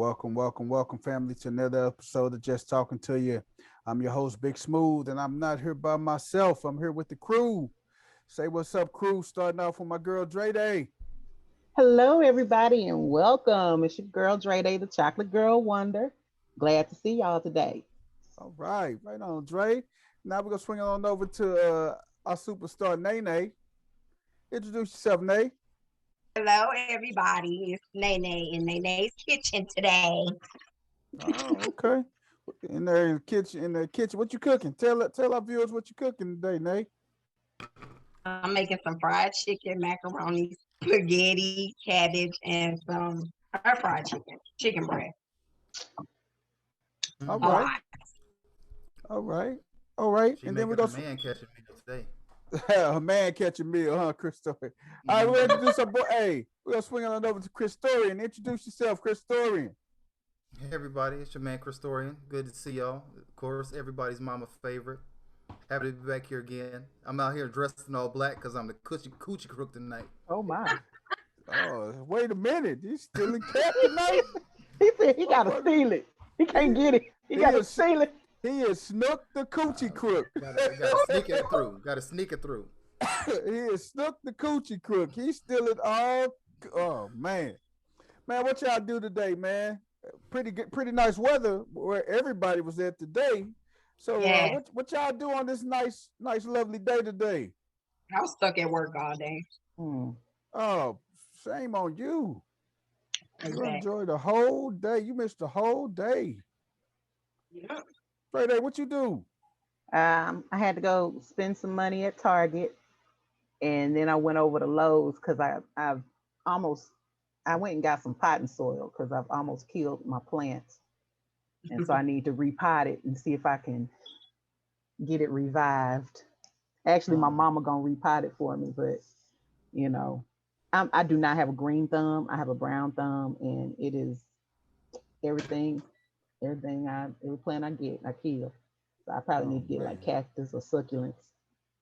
Welcome, family, to another episode of Just Talking to You. I'm your host, Big Smooth, and I'm not here by myself. I'm here with the crew. Say what's up, crew. Starting off with my girl, Dre Day. Hello, everybody, and welcome. It's your girl Dre Day, the Chocolate Girl Wonder. Glad to see y'all today. All right on, Dre. Now we're going to swing on over to our superstar, Nene. Introduce yourself, Nay. Hello, everybody. It's Nene in Nene's kitchen today. Oh, okay. In the kitchen, what you cooking? Tell our viewers what you cooking today, Nay. I'm making some fried chicken, macaroni, spaghetti, cabbage, and some fried chicken breast. All A right, lot. all right, all right. She And then we're making going a to man catch a meal today. a man catch a meal, huh, Chris Story? All right, we'll introduce our boy. Hey, we're gonna swing on over to Chris Storian. Introduce yourself, Chris Storian. Hey everybody, it's your man Christorian. Good to see y'all. Of course, everybody's mama favorite. Happy to be back here again. I'm out here dressed in all black because I'm the coochie crook tonight. Oh my. Oh, wait a minute. He's still in cap tonight? He said he gotta steal it. He can't get it. He gotta is- steal it. He is Snook the Coochie Crook. Gotta sneak it through. Gotta sneak it through. He is Snook the Coochie Crook. He's stealing all. Oh, man. Man, what y'all do today, man? Pretty good, pretty nice weather where everybody was at today. So Yeah. what y'all do on this nice, lovely day today? I was stuck at work all day. Hmm. Oh, shame on you. You Okay. enjoyed the whole day. You missed the whole day. Yeah. Friday, what you do? I had to go spend some money at Target, and then I went over to Lowe's because I went and got some potting soil because I've almost killed my plants, and so I need to repot it and see if I can get it revived. Actually, my mama gonna repot it for me, but you know, I do not have a green thumb. I have a brown thumb, and it is everything, every plant I get, I kill. So I probably need to get like cactus or succulents,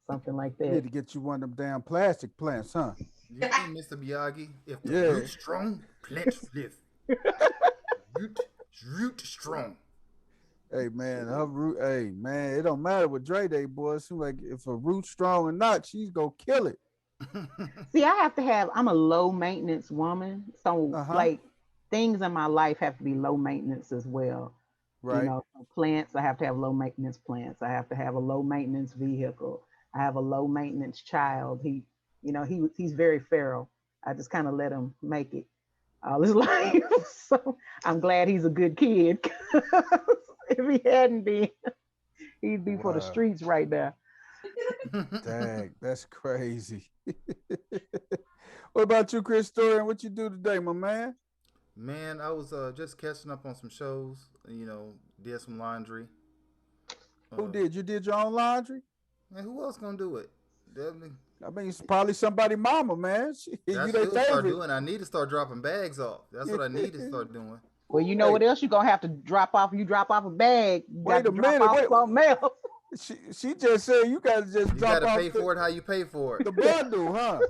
something like You need that. to get you one of them damn plastic plants, huh? You think, Mr. Miyagi, if the Yeah. root strong, plants live. root strong. Hey man, her root. Hey man, it don't matter what Dre Day, boy. It seems like if a root strong or not, she's gonna kill it. See, I'm a low maintenance woman. So Uh-huh. like things in my life have to be low maintenance as well. You Right. know, plants, I have to have low maintenance plants. I have to have a low maintenance vehicle. I have a low maintenance child. He's very feral. I just kind of let him make it all his life. So I'm glad he's a good kid. If he hadn't been, he'd be for the Wow. streets right now. Dang, that's crazy. What about you, Chris Story? What you do today, my man? Man, I was just catching up on some shows. Did some laundry. Who did? You did your own laundry? Man, who else gonna do it? Definitely. I mean, it's probably somebody mama, man. You That's their what I start favorite. doing. I need to start dropping bags off. That's what I need to start doing. Well, you know Hey. what else you're gonna have to drop off? You drop off a bag. You Wait got to a drop minute, off wait. something else. She just said you gotta just You drop gotta off pay for it how you pay for it. the bundle, huh?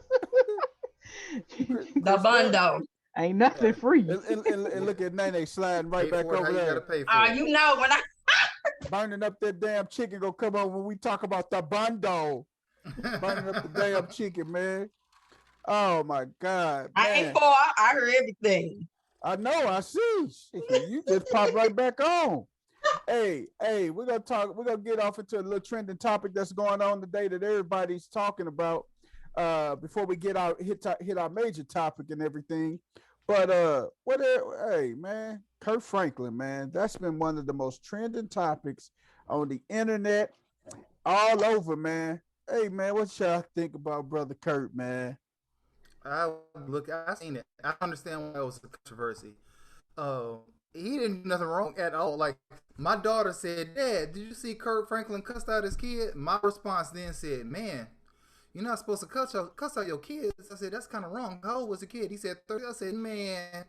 The bundle. Ain't nothing free. And look at Nene sliding right Pay back for it how over you gotta there, pay for it. You know when I burning up that damn chicken. Gonna come on when we talk about the bundle, burning up the damn chicken, man. Oh my God, I man. ain't for, I heard everything. I know, I see. You just popped right back on. Hey, we're gonna get off into a little trending topic that's going on today that everybody's talking about. Before we hit our major topic and everything. But hey man, Kurt Franklin, man, that's been one of the most trending topics on the internet all over, man. Hey man, what y'all think about brother Kurt, man? I seen it. I understand why it was a controversy. He didn't do nothing wrong at all. Like my daughter said, "Dad, did you see Kurt Franklin cuss out his kid?" My response then said, "Man, you're not supposed to cuss out your kids." I said, "That's kind of wrong." How old was the kid? He said 30. I said, "Man,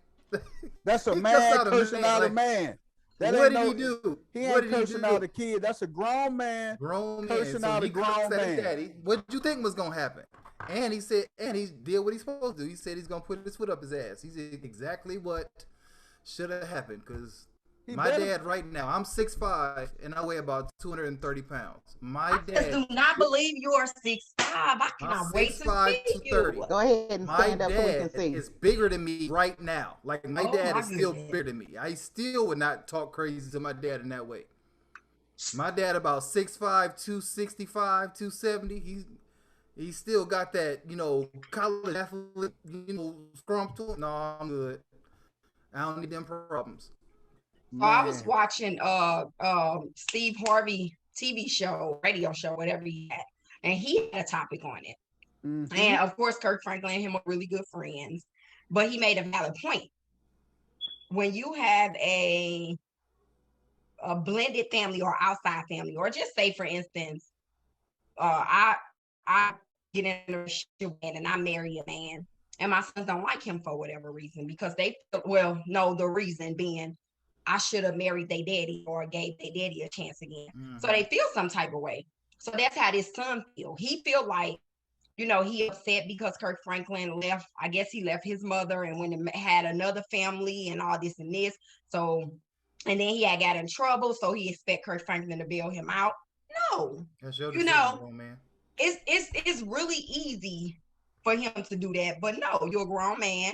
That's a he man cussed out a cursing man, out a like, man. That what ain't did no, he do? He What ain't did he cursing do? out a kid. That's a grown man. Grown cursing man. So out a he grown cursed at his man. daddy. What did you think was gonna happen? And he said, and he did what he's supposed to do. He said he's gonna put his foot up his ass. He did exactly what should have happened because He my better- dad right now, I'm 6'5" and I weigh about 230 pounds. My I just dad, do not believe you are 6'5". I I'm cannot wait to 6'5", see 230. you. Go ahead and my stand up so we can dad see. is bigger than me right now. Like my Oh, dad my is still goodness. bigger than me. I still would not talk crazy to my dad in that way. My dad about 6'5", 265, 270. He's still got that, college athlete, scrum to him. No, I'm good. I don't need them problems. So I was Man. watching Steve Harvey TV show, radio show, whatever he had, and he had a topic on it. Mhm. And of course, Kirk Franklin and him are really good friends, but he made a valid point. When you have a blended family or outside family, or just say, for instance, I get in a relationship and I marry a man, and my sons don't like him for whatever reason because they the reason being I should have married their daddy or gave their daddy a chance again. So they feel some type of way. So that's how this son feel. He feel like, he upset because Kirk Franklin left. I guess he left his mother and went and had another family and all this and this. So, and then he had got in trouble. So he expect Kirk Franklin to bail him out. No, That's your You decision, know, grown man. it's really easy for him to do that. But no, you're a grown man.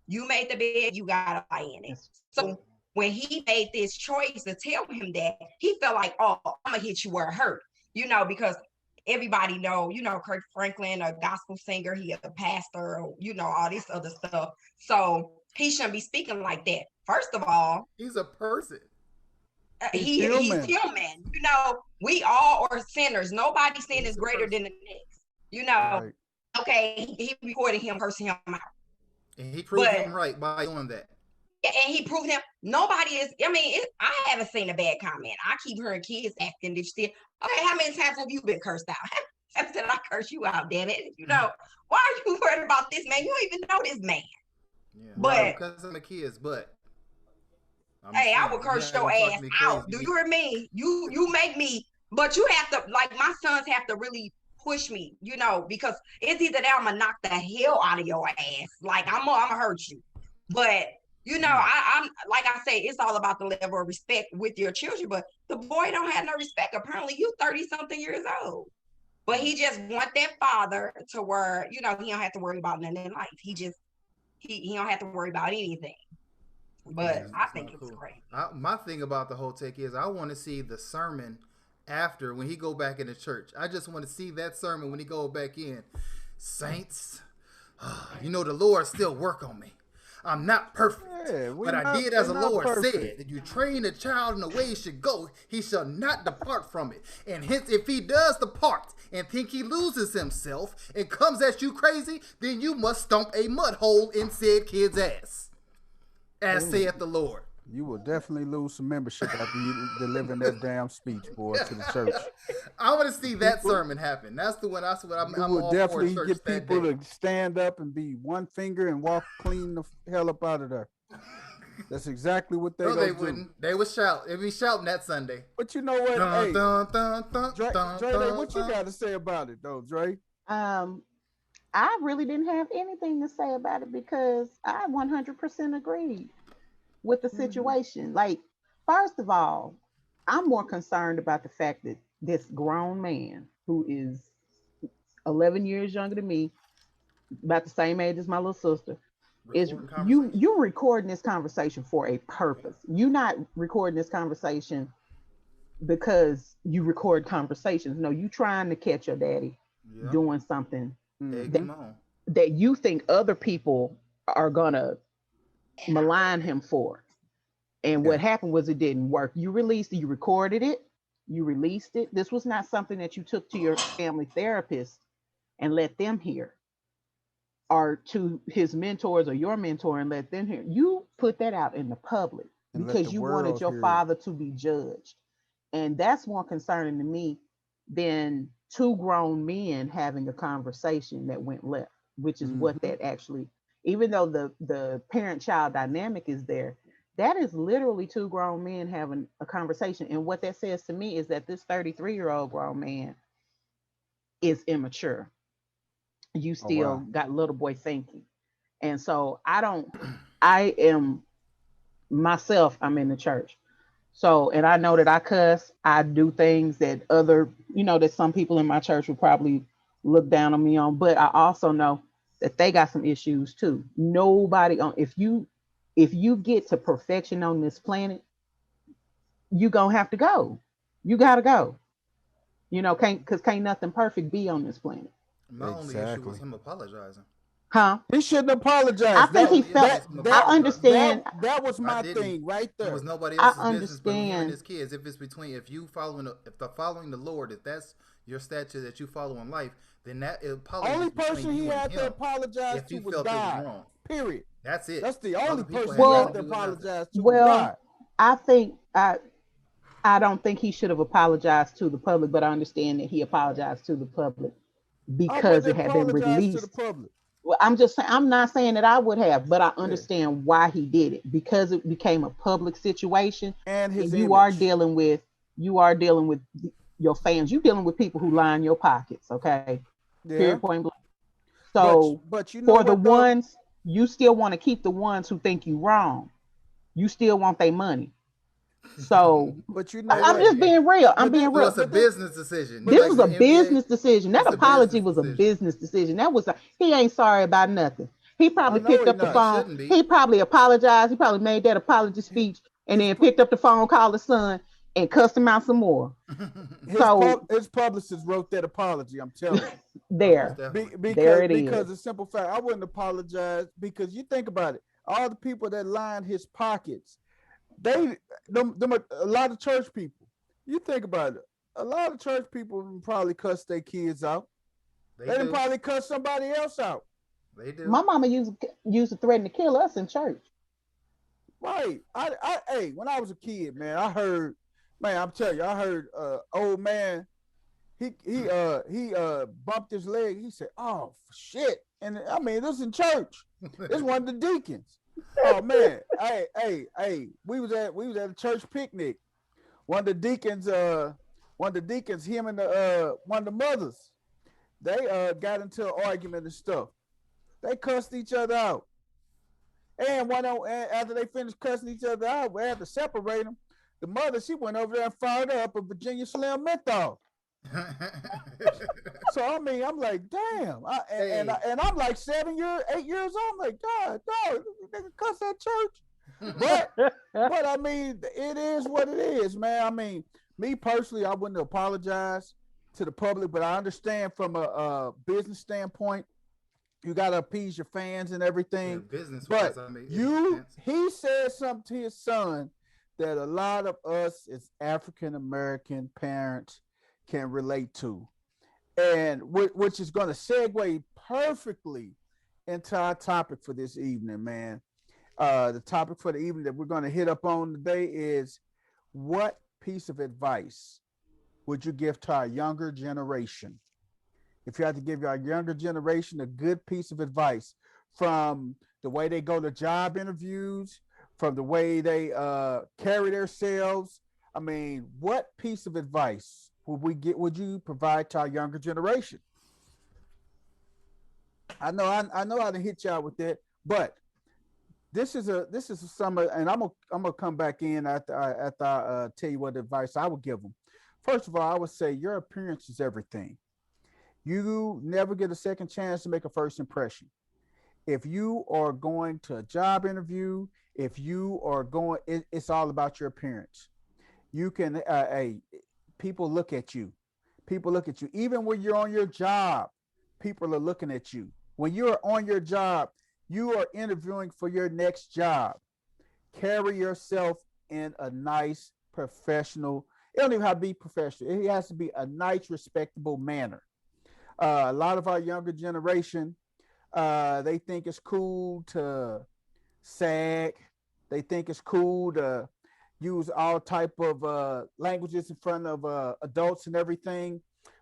You made the bed. You gotta lie in it. Yes. So when he made this choice to tell him that, he felt like, oh, I'm gonna hit you where it hurt, because everybody know, Kirk Franklin, a gospel singer, he a pastor, all this other stuff. So he shouldn't be speaking like that. First of all, He's a person. He's he's human. human. We all are sinners. Nobody's sin is greater than the next. Right. Okay, he recorded him cursing him out. And he proved But- him right by doing that. And he proved him. Nobody is. I haven't seen a bad comment. I keep hearing kids asking this shit. Okay, how many times have you been cursed out? I said I curse you out, damn it. Why are you worried about this man? You don't even know this man. Yeah. But- because I'm a kid, but Hey, I will curse your ass out. Do you hear me? You make me, but you have to, like, my sons have to really push me, because it's either that I'm gonna knock the hell out of your ass. Like I'm gonna hurt you. But I'm like I say, it's all about the level of respect with your children. But the boy don't have no respect. Apparently, you 30-something years old. But he just want that father to where, he don't have to worry about nothing in life. He don't have to worry about anything. But Yeah, I it's think not it's cool. great. My thing about the whole take is I want to see the sermon after when he go back into church. I just want to see that sermon when he go back in. Saints, the Lord still work on me. I'm not perfect, Yeah, but I did as the we're not Lord perfect. said. If you train a child in the way he should go, he shall not depart from it. And hence, if he does depart and think he loses himself and comes at you crazy, then you must stomp a mud hole in said kid's ass. As saith the Lord. You will definitely lose some membership after you delivering that damn speech, boy, to the church. I want to see that sermon happen. That's what I'm You will all definitely for. get people to stand up and be one finger and walk clean the hell up out of there. That's exactly what No, they they do. wouldn't. They would shout. They'd be shouting that Sunday. But you know what? Dun, Hey, dun, dun, dun, Dre, dun, Dre, dun, what you dun. got to say about it, though, Dre? I really didn't have anything to say about it because I 100% agreed with the situation. Like, first of all, I'm more concerned about the fact that this grown man who is 11 years younger than me, about the same age as my little sister, is Recording you conversation. you recording this conversation for a purpose. You not recording this conversation because you record conversations. No, you trying to catch your daddy Yeah. doing something Egg Mhm. him on. that you think other people are gonna malign him for. And what happened was it didn't work. You recorded it, you released it. This was not something that you took to your family therapist and let them hear, or to his mentors or your mentor and let them hear. You put that out in the public And let because the you wanted world your hear it. father to be judged. And that's more concerning to me than two grown men having a conversation that went left, which is what that actually, even though the parent-child dynamic is there, that is literally two grown men having a conversation. And what that says to me is that this 33-year-old grown man is immature. You still wow. got little boy thinking. And so I am myself, I'm in the church. So, and I know that I cuss, I do things that that some people in my church would probably look down on me on, but I also know that they got some issues too. Nobody on if you get to perfection on this planet, you gonna have to go. You gotta go. Can't nothing perfect be on this planet. My only issue was him apologizing. Huh? He shouldn't apologize. I think he felt. I understand. That was my thing right there. It was nobody I else's business but him and understand. his kids. If it's between if following the Lord, if that's your statute that you follow in life, then that apology Only is between person he you and had to him. apologize If to you was felt it was God. wrong. Period. That's it. That's the only Other people person had he Well- had to nothing to do with nothing. apologize to was Well, God. I think I don't think he should have apologized to the public, but I understand that he apologized to the public I because it wouldn't had been apologize to the released. public. Well, I'm just saying, I'm not saying that I would have, but I Yeah. understand why he did it because it became a public situation, And his and you are image. dealing with your fans. You're dealing with people who line your pockets. Okay, Yeah. period, point blank. So but you know for the what, though? ones you still want to keep the ones who think you wrong. You still want their money. So But you know I'm what? just being real. I'm But being this- real. It's a But this- business decision. This Like was the a NBA, business decision. That it's a apology business was a decision. business decision. He ain't sorry about nothing. He probably I know picked he up the not. phone. Shouldn't be. He probably apologized. He probably made that apology speech and then picked up the phone, called his son, and cussed him out some more. His publicist wrote that apology. I'm telling you. There. There it is. Because the simple fact, I wouldn't apologize because you think about it. All the people that lined his pockets, them a lot of church people. You think about it. A lot of church people probably cuss their kids out. They didn't probably cuss somebody else out. They do. My mama used to threaten to kill us in church. Right. Hey, when I was a kid, man, I'm telling you, I heard old man, he bumped his leg. He said, "Oh shit." And I mean, this in church. It's one of the deacons. Oh man. Hey, we was at a church picnic. One of the deacons, him and one of the mothers, they got into an argument and stuff. They cussed each other out. And after they finished cussing each other out, we had to separate them. The mother, she went over there and fired up a Virginia Slim menthol. So I mean, I'm like, damn. And I'm like 8 years old. I'm like, God, dog, they can cuss at church. But I mean, it is what it is, man. I mean, me personally, I wouldn't apologize to the public, but I understand from a business standpoint, you gotta appease your fans and everything. Yeah, business but wise, I mean, he said something to his son that a lot of us as African American parents can relate to, and which is going to segue perfectly into our topic for this evening, man. The topic for the evening that we're going to hit up on today is, what piece of advice would you give to our younger generation? If you had to give our younger generation a good piece of advice, from the way they go to job interviews, from the way they carry themselves, I mean, what piece of advice would you provide to our younger generation? I know how to hit y'all with that, but this is a summer, and I'm gonna come back in after I tell you what advice I would give them. First of all, I would say your appearance is everything. You never get a second chance to make a first impression. If you are going to a job interview, if you are going, it's all about your appearance. You can, people look at you. People look at you. Even when you're on your job, people are looking at you. When you're on your job, you are interviewing for your next job. Carry yourself in a nice, professional, it don't even have to be professional. It has to be a nice, respectable manner. A lot of our younger generation, they think it's cool to sag. They think it's cool to use all type of languages in front of adults and everything.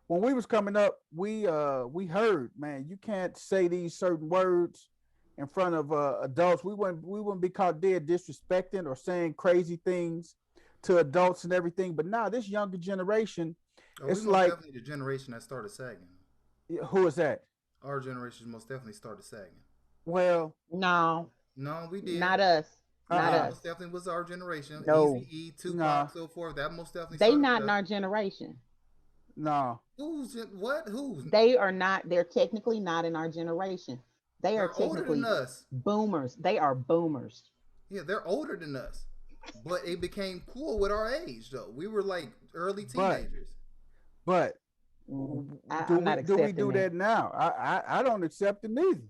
When we was coming up, we heard, man, you can't say these certain words in front of adults. We wouldn't be caught dead disrespecting or saying crazy things to adults and everything. But now this younger generation, it's like definitely the generation that started sagging. Who is that? Our generation most definitely started sagging. Well, no, we did. not us. Not That us. most definitely was our generation. No. Easy E, Tupac, No. so forth. That most definitely They started not in that. our generation. No. What? Who's? They are not, they're technically not in our generation. They are They're older than technically us. boomers. They are boomers. Yeah, they're older than us. But it became cool with our age, though. We were like early But teenagers. but I'm not do we accepting do that now? I don't accept it neither.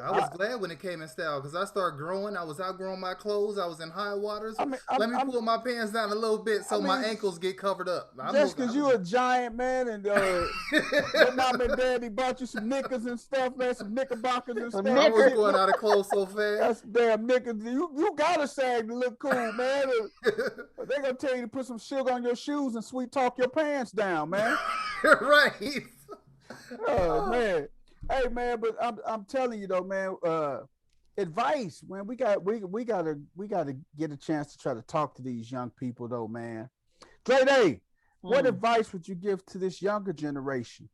I was glad when it came in style because I started growing. I was outgrowing my clothes. I was in high waters. I mean, Let me pull my pants down a little bit so my ankles get covered up. Just because you a giant, man, and your mom and daddy bought you some knickers and stuff, man, some knickerbockers and stuff. I was going out of clothes so fast. That's damn knickers. You gotta sag to look cool, man. They're gonna tell you to put some sugar on your shoes and sweet talk your pants down, man. Right. Oh man. Hey man, but I'm telling you though, man, advice, man. We gotta get a chance to try to talk to these young people though, man. Great A, what advice would you give to this younger generation?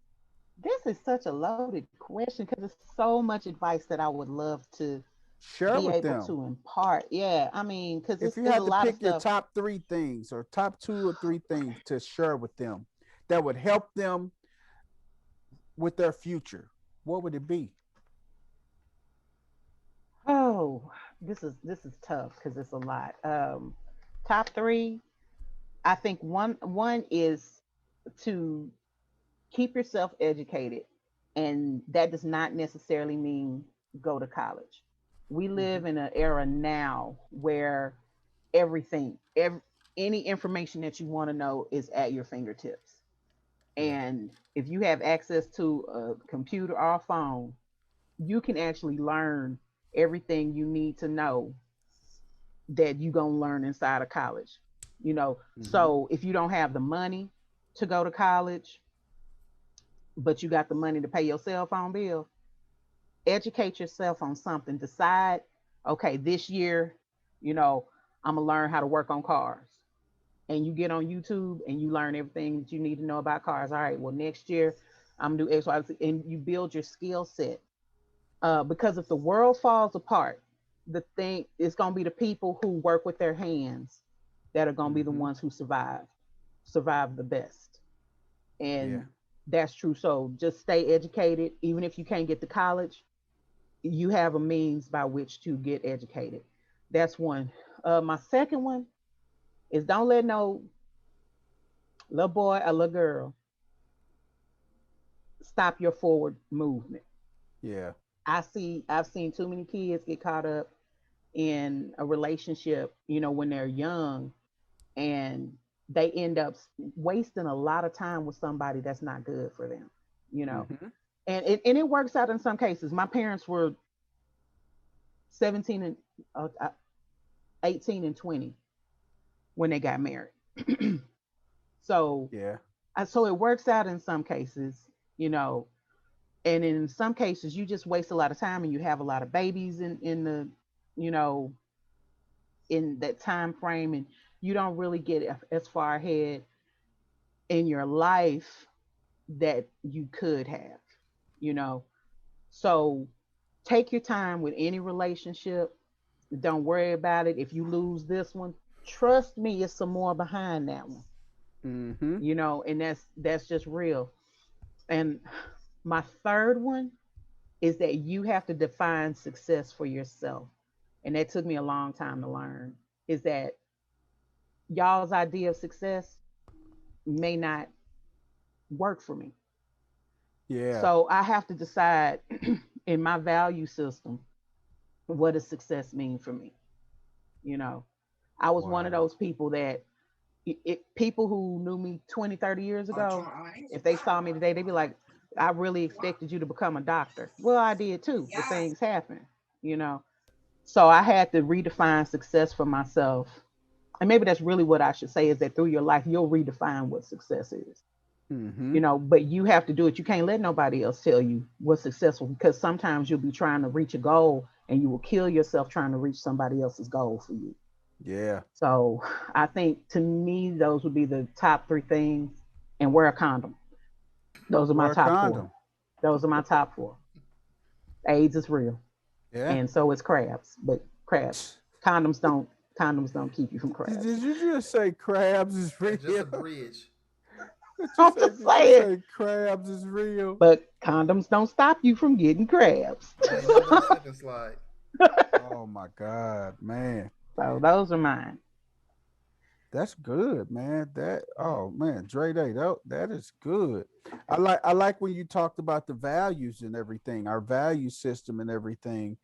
This is such a loaded question because there's so much advice that I would love to share be with able them to impart. Yeah, I mean, because if you had to pick your top 3 things or top 2 or 3 things to share with them that would help them with their future, what would it be? Oh, this is tough because it's a lot. Top 3, I think one is to keep yourself educated, and that does not necessarily mean go to college. We live in an era now where everything, any information that you want to know is at your fingertips. And if you have access to a computer or a phone, you can actually learn everything you need to know that you're going to learn inside of college. So if you don't have the money to go to college, but you got the money to pay your cell phone bill, educate yourself on something. Decide, okay, this year, I'm going to learn how to work on cars. And you get on YouTube and you learn everything that you need to know about cars. All right, well, next year I'm going to do X, Y, Z, and you build your skill set. Because if the world falls apart, the thing is going to be the people who work with their hands that are going to be the ones who survive the best. And that's true. So just stay educated. Even if you can't get to college, you have a means by which to get educated. That's one. My second one is don't let no little boy or little girl stop your forward movement. Yeah. I've seen too many kids get caught up in a relationship, when they're young, and they end up wasting a lot of time with somebody that's not good for them, and it works out in some cases. My parents were 17 and 18 and 20 when they got married. So so it works out in some cases, and in some cases you just waste a lot of time and you have a lot of babies in the in that time frame, and you don't really get as far ahead in your life that you could have. So take your time with any relationship. Don't worry about it. If you lose this one, trust me, it's some more behind that one. And that's just real. And my third one is that you have to define success for yourself. And that took me a long time to learn, is that y'all's idea of success may not work for me. Yeah. So I have to decide in my value system, what does success mean for me? I was one of those people that people who knew me 20, 30 years ago, if they saw me today, they'd be like, I really expected you to become a doctor. Well, I did too, but things happen, So I had to redefine success for myself. And maybe that's really what I should say, is that through your life, you'll redefine what success is. But you have to do it. You can't let nobody else tell you what's successful, because sometimes you'll be trying to reach a goal and you will kill yourself trying to reach somebody else's goal for you. Yeah. So I think, to me, those would be the top 3 things. And wear a condom. Those are my top 4. Those are my top 4. AIDS is real. Yeah. And so is crabs, but crabs Condoms don't keep you from crabs. Did you just say crabs is real? Just a bridge. I'm just saying. Crabs is real. But condoms don't stop you from getting crabs. Ain't no but a slip and slide. Oh my God, man. So those are mine. That's good, man. Oh man, Dre Day, that is good. I like when you talked about the values and everything, our value system and everything.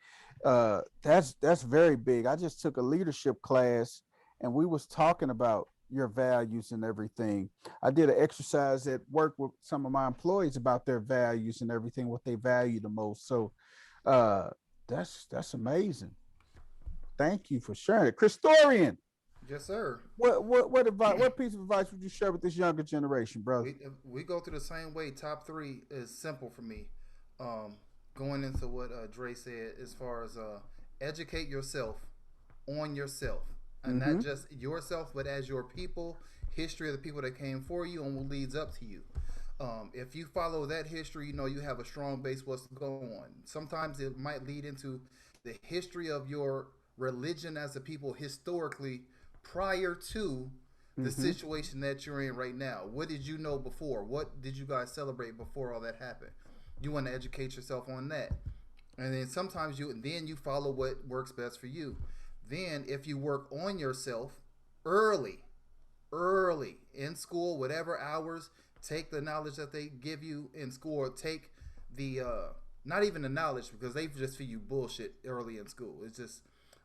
That's very big. I just took a leadership class and we was talking about your values and everything. I did an exercise at work with some of my employees about their values and everything, what they value the most. So uh that's amazing. Thank you for sharing it. Christorian, Yes, sir. what advice? What piece of advice would you share with this younger generation, brother? We go through the same way. Top three is simple for me. Um, Going into what Dre said, as far as educate yourself on yourself, and not just yourself, but as your people, history of the people that came for you, and what leads up to you. If you follow that history, you know you have a strong base what's going on. Sometimes it might lead into the history of your religion as a people historically prior to the situation that you're in right now. What did you know before? What did you guys celebrate before all that happened? You want to educate yourself on that. And then sometimes you follow what works best for you. Then if you work on yourself early in school, whatever hours, take the knowledge that they give you in school, or take the not even the knowledge, because they just feed you bullshit early in school. It's just,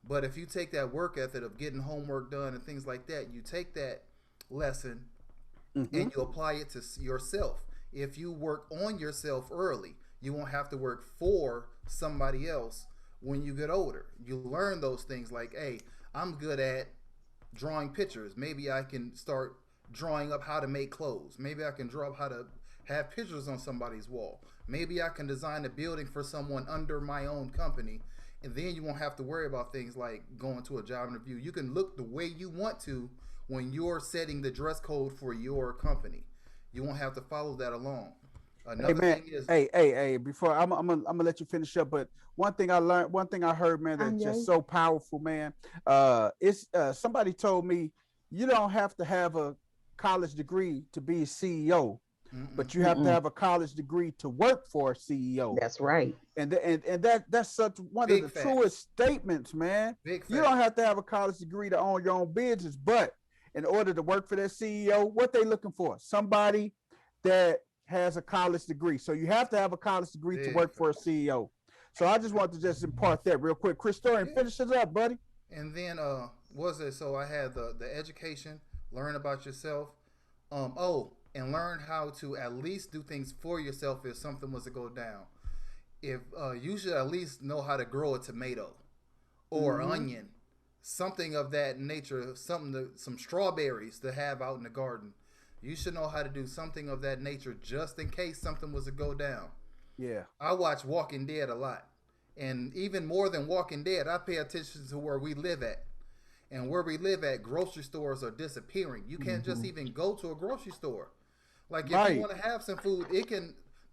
but if you take that work ethic of getting homework done and things like that, you take that lesson and you apply it to yourself. If you work on yourself early, you won't have to work for somebody else when you get older. You learn those things like, hey, I'm good at drawing pictures. Maybe I can start drawing up how to make clothes. Maybe I can draw up how to have pictures on somebody's wall. Maybe I can design a building for someone under my own company. And then you won't have to worry about things like going to a job interview. You can look the way you want to when you're setting the dress code for your company. You won't have to follow that along. Another Hey man, thing is, hey. Before I'm gonna let you finish up, but one thing I learned, one thing I heard, man, that's just so powerful, man. It's somebody told me you don't have to have a college degree to be a CEO, but you have to have a college degree to work for a CEO. That's right. And that's such one Big of the facts. truest statements, man. big You fact. don't have to have a college degree to own your own business, but in order to work for that CEO, what they looking for? Somebody that has a college degree. So you have to have a college degree to Big work for a facts. CEO. So I just want to just impart that real quick. Chris Story, Yeah. finish it up, buddy. And then was it, so I had the education, learn about yourself, and learn how to at least do things for yourself if something was to go down. If you should at least know how to grow a tomato or onion, something of that nature, some strawberries to have out in the garden. You should know how to do something of that nature just in case something was to go down. Yeah. I watch Walking Dead a lot. And even more than Walking Dead, I pay attention to where we live at. And where we live at, grocery stores are disappearing. You can't just even go to a grocery store. Like if Right. you want to have some food,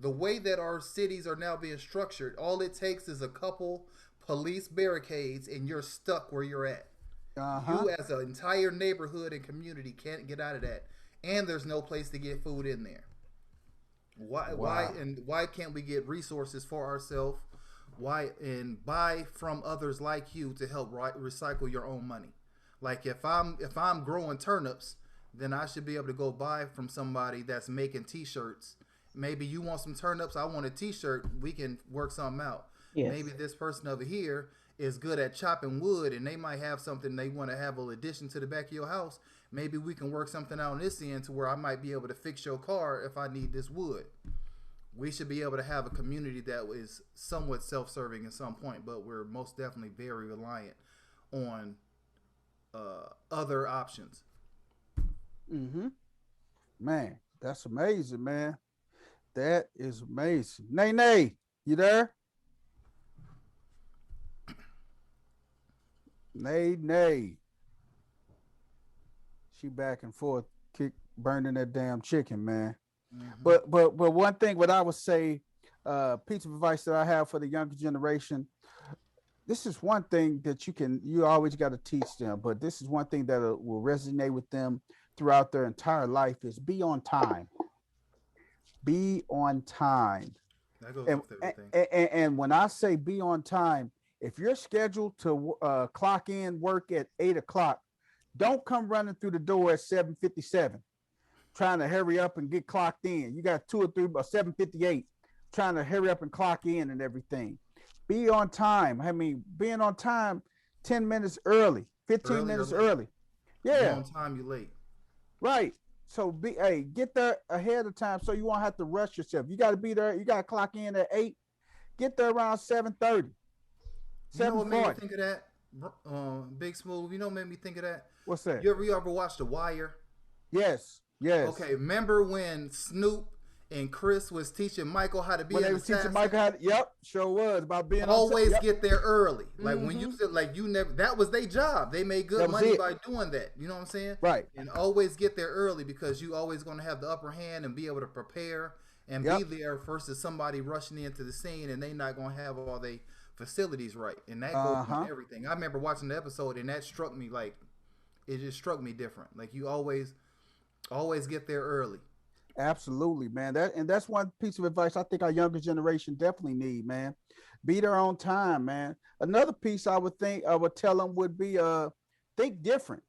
the way that our cities are now being structured, all it takes is a couple police barricades and you're stuck where you're at. You as an entire neighborhood and community can't get out of that. And there's no place to get food in there. Why can't we get resources for ourselves? Why and buy from others like you to help recycle your own money? Like if I'm growing turnips, then I should be able to go buy from somebody that's making t-shirts. Maybe you want some turnips, I want a t-shirt, we can work something out. Yes. Maybe this person over here is good at chopping wood and they might have something they want to have an addition to the back of your house. Maybe we can work something out on this end to where I might be able to fix your car if I need this wood. We should be able to have a community that is somewhat self-serving at some point, but we're most definitely very reliant on other options. Man, that's amazing, man. That is amazing. Nay, you there? Nay. She back and forth, burning that damn chicken, man. But one thing, what I would say, piece of advice that I have for the younger generation, this is one thing that you always got to teach them, but this is one thing that will resonate with them throughout their entire life is be on time. Be on time. That goes And, with everything. and when I say be on time, if you're scheduled to clock in work at 8 o'clock, don't come running through the door at 7:57, trying to hurry up and get clocked in. You got 2 or 3 or 7:58, trying to hurry up and clock in and everything. Be on time. I mean, being on time 10 minutes early, 15 minutes early. Yeah. Yeah. You on time, you late. Right. So get there ahead of time so you won't have to rush yourself. You got to be there. You got to clock in at 8. Get there around 7:30. You know what made me think of that? Big Smooth. You know what made me think of that? What's that? You ever watch The Wire? Yes. Okay, remember when Snoop and Chris was teaching Michael how to be an assassin? When they was teaching Michael how to, yep, sure was, about being always get there early. Like when you said, like you never, that was their job. They made good money by doing that. You know what I'm saying? Right. And always get there early because you always going to have the upper hand and be able to prepare and be there versus somebody rushing into the scene and they not going to have all their facilities right. And that goes on everything. I remember watching the episode and that struck me like, it just struck me different. Like you always get there early. Absolutely, man. That's one piece of advice I think our younger generation definitely need, man. Be there on time, man. Another piece I would tell them would be think different.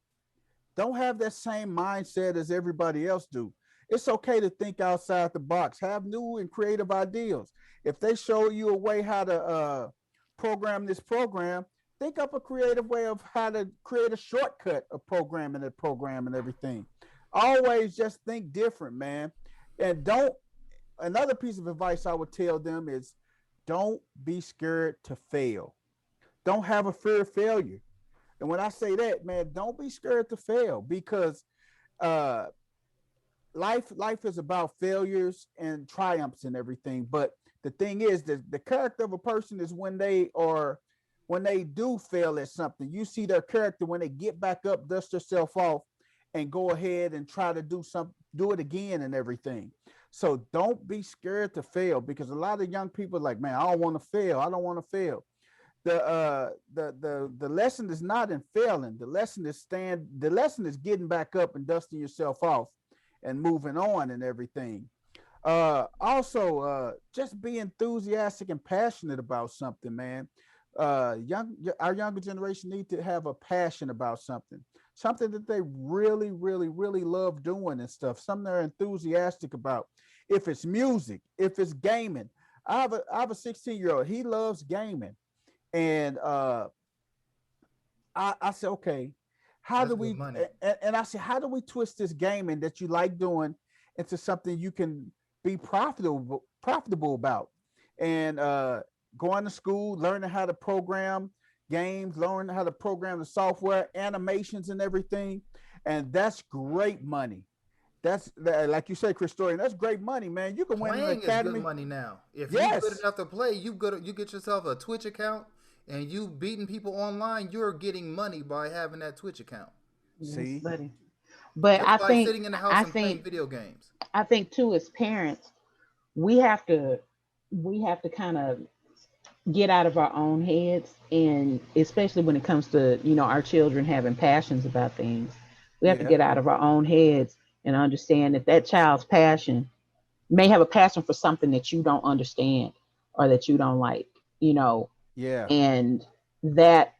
Don't have that same mindset as everybody else do. It's okay to think outside the box. Have new and creative ideas. If they show you a way how to program this program, think up a creative way of how to create a shortcut of programming that program and everything. Always just think different, man. And another piece of advice I would tell them is don't be scared to fail. Don't have a fear of failure. And when I say that, man, don't be scared to fail because life is about failures and triumphs and everything. But the thing is that the character of a person is when they do fail at something, you see their character when they get back up, dust themselves off, and go ahead and try to do it again and everything. So don't be scared to fail because a lot of young people are like, man, I don't want to fail. I don't want to fail. The lesson is not in failing. The lesson is getting back up and dusting yourself off and moving on and everything. Also, just be enthusiastic and passionate about something, man. Our younger generation need to have a passion about something that they really, really, really love doing and stuff. Something they're enthusiastic about. If it's music, if it's gaming. I have a 16-year-old. He loves gaming, and I said, okay, how do we? And I said, how do we twist this gaming that you like doing into something you can be profitable about? And going to school, learning how to program games, learning how to program the software, animations and everything. And that's great money. That's like you say, Christorian, that's great money, man. You can win an academy. Is good money now. If you're good enough to play, you get yourself a Twitch account and you beating people online, you're getting money by having that Twitch account. See? But I think sitting in the house and playing video games. I think too, as parents, we have to kind of get out of our own heads, and especially when it comes to our children having passions about things, we have to get out of our own heads and understand that child's passion may have a passion for something that you don't understand or that you don't like, and that,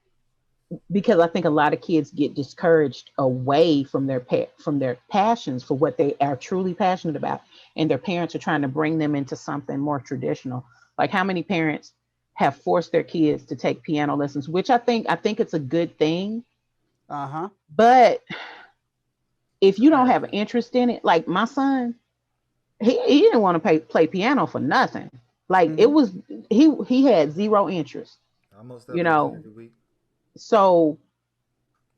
because I think a lot of kids get discouraged away from their passions for what they are truly passionate about, and their parents are trying to bring them into something more traditional. Like how many parents have forced their kids to take piano lessons, which I think it's a good thing. But if you don't have an interest in it, like my son, he didn't want to play piano for nothing. Like it was, he had zero interest. Almost every week. So,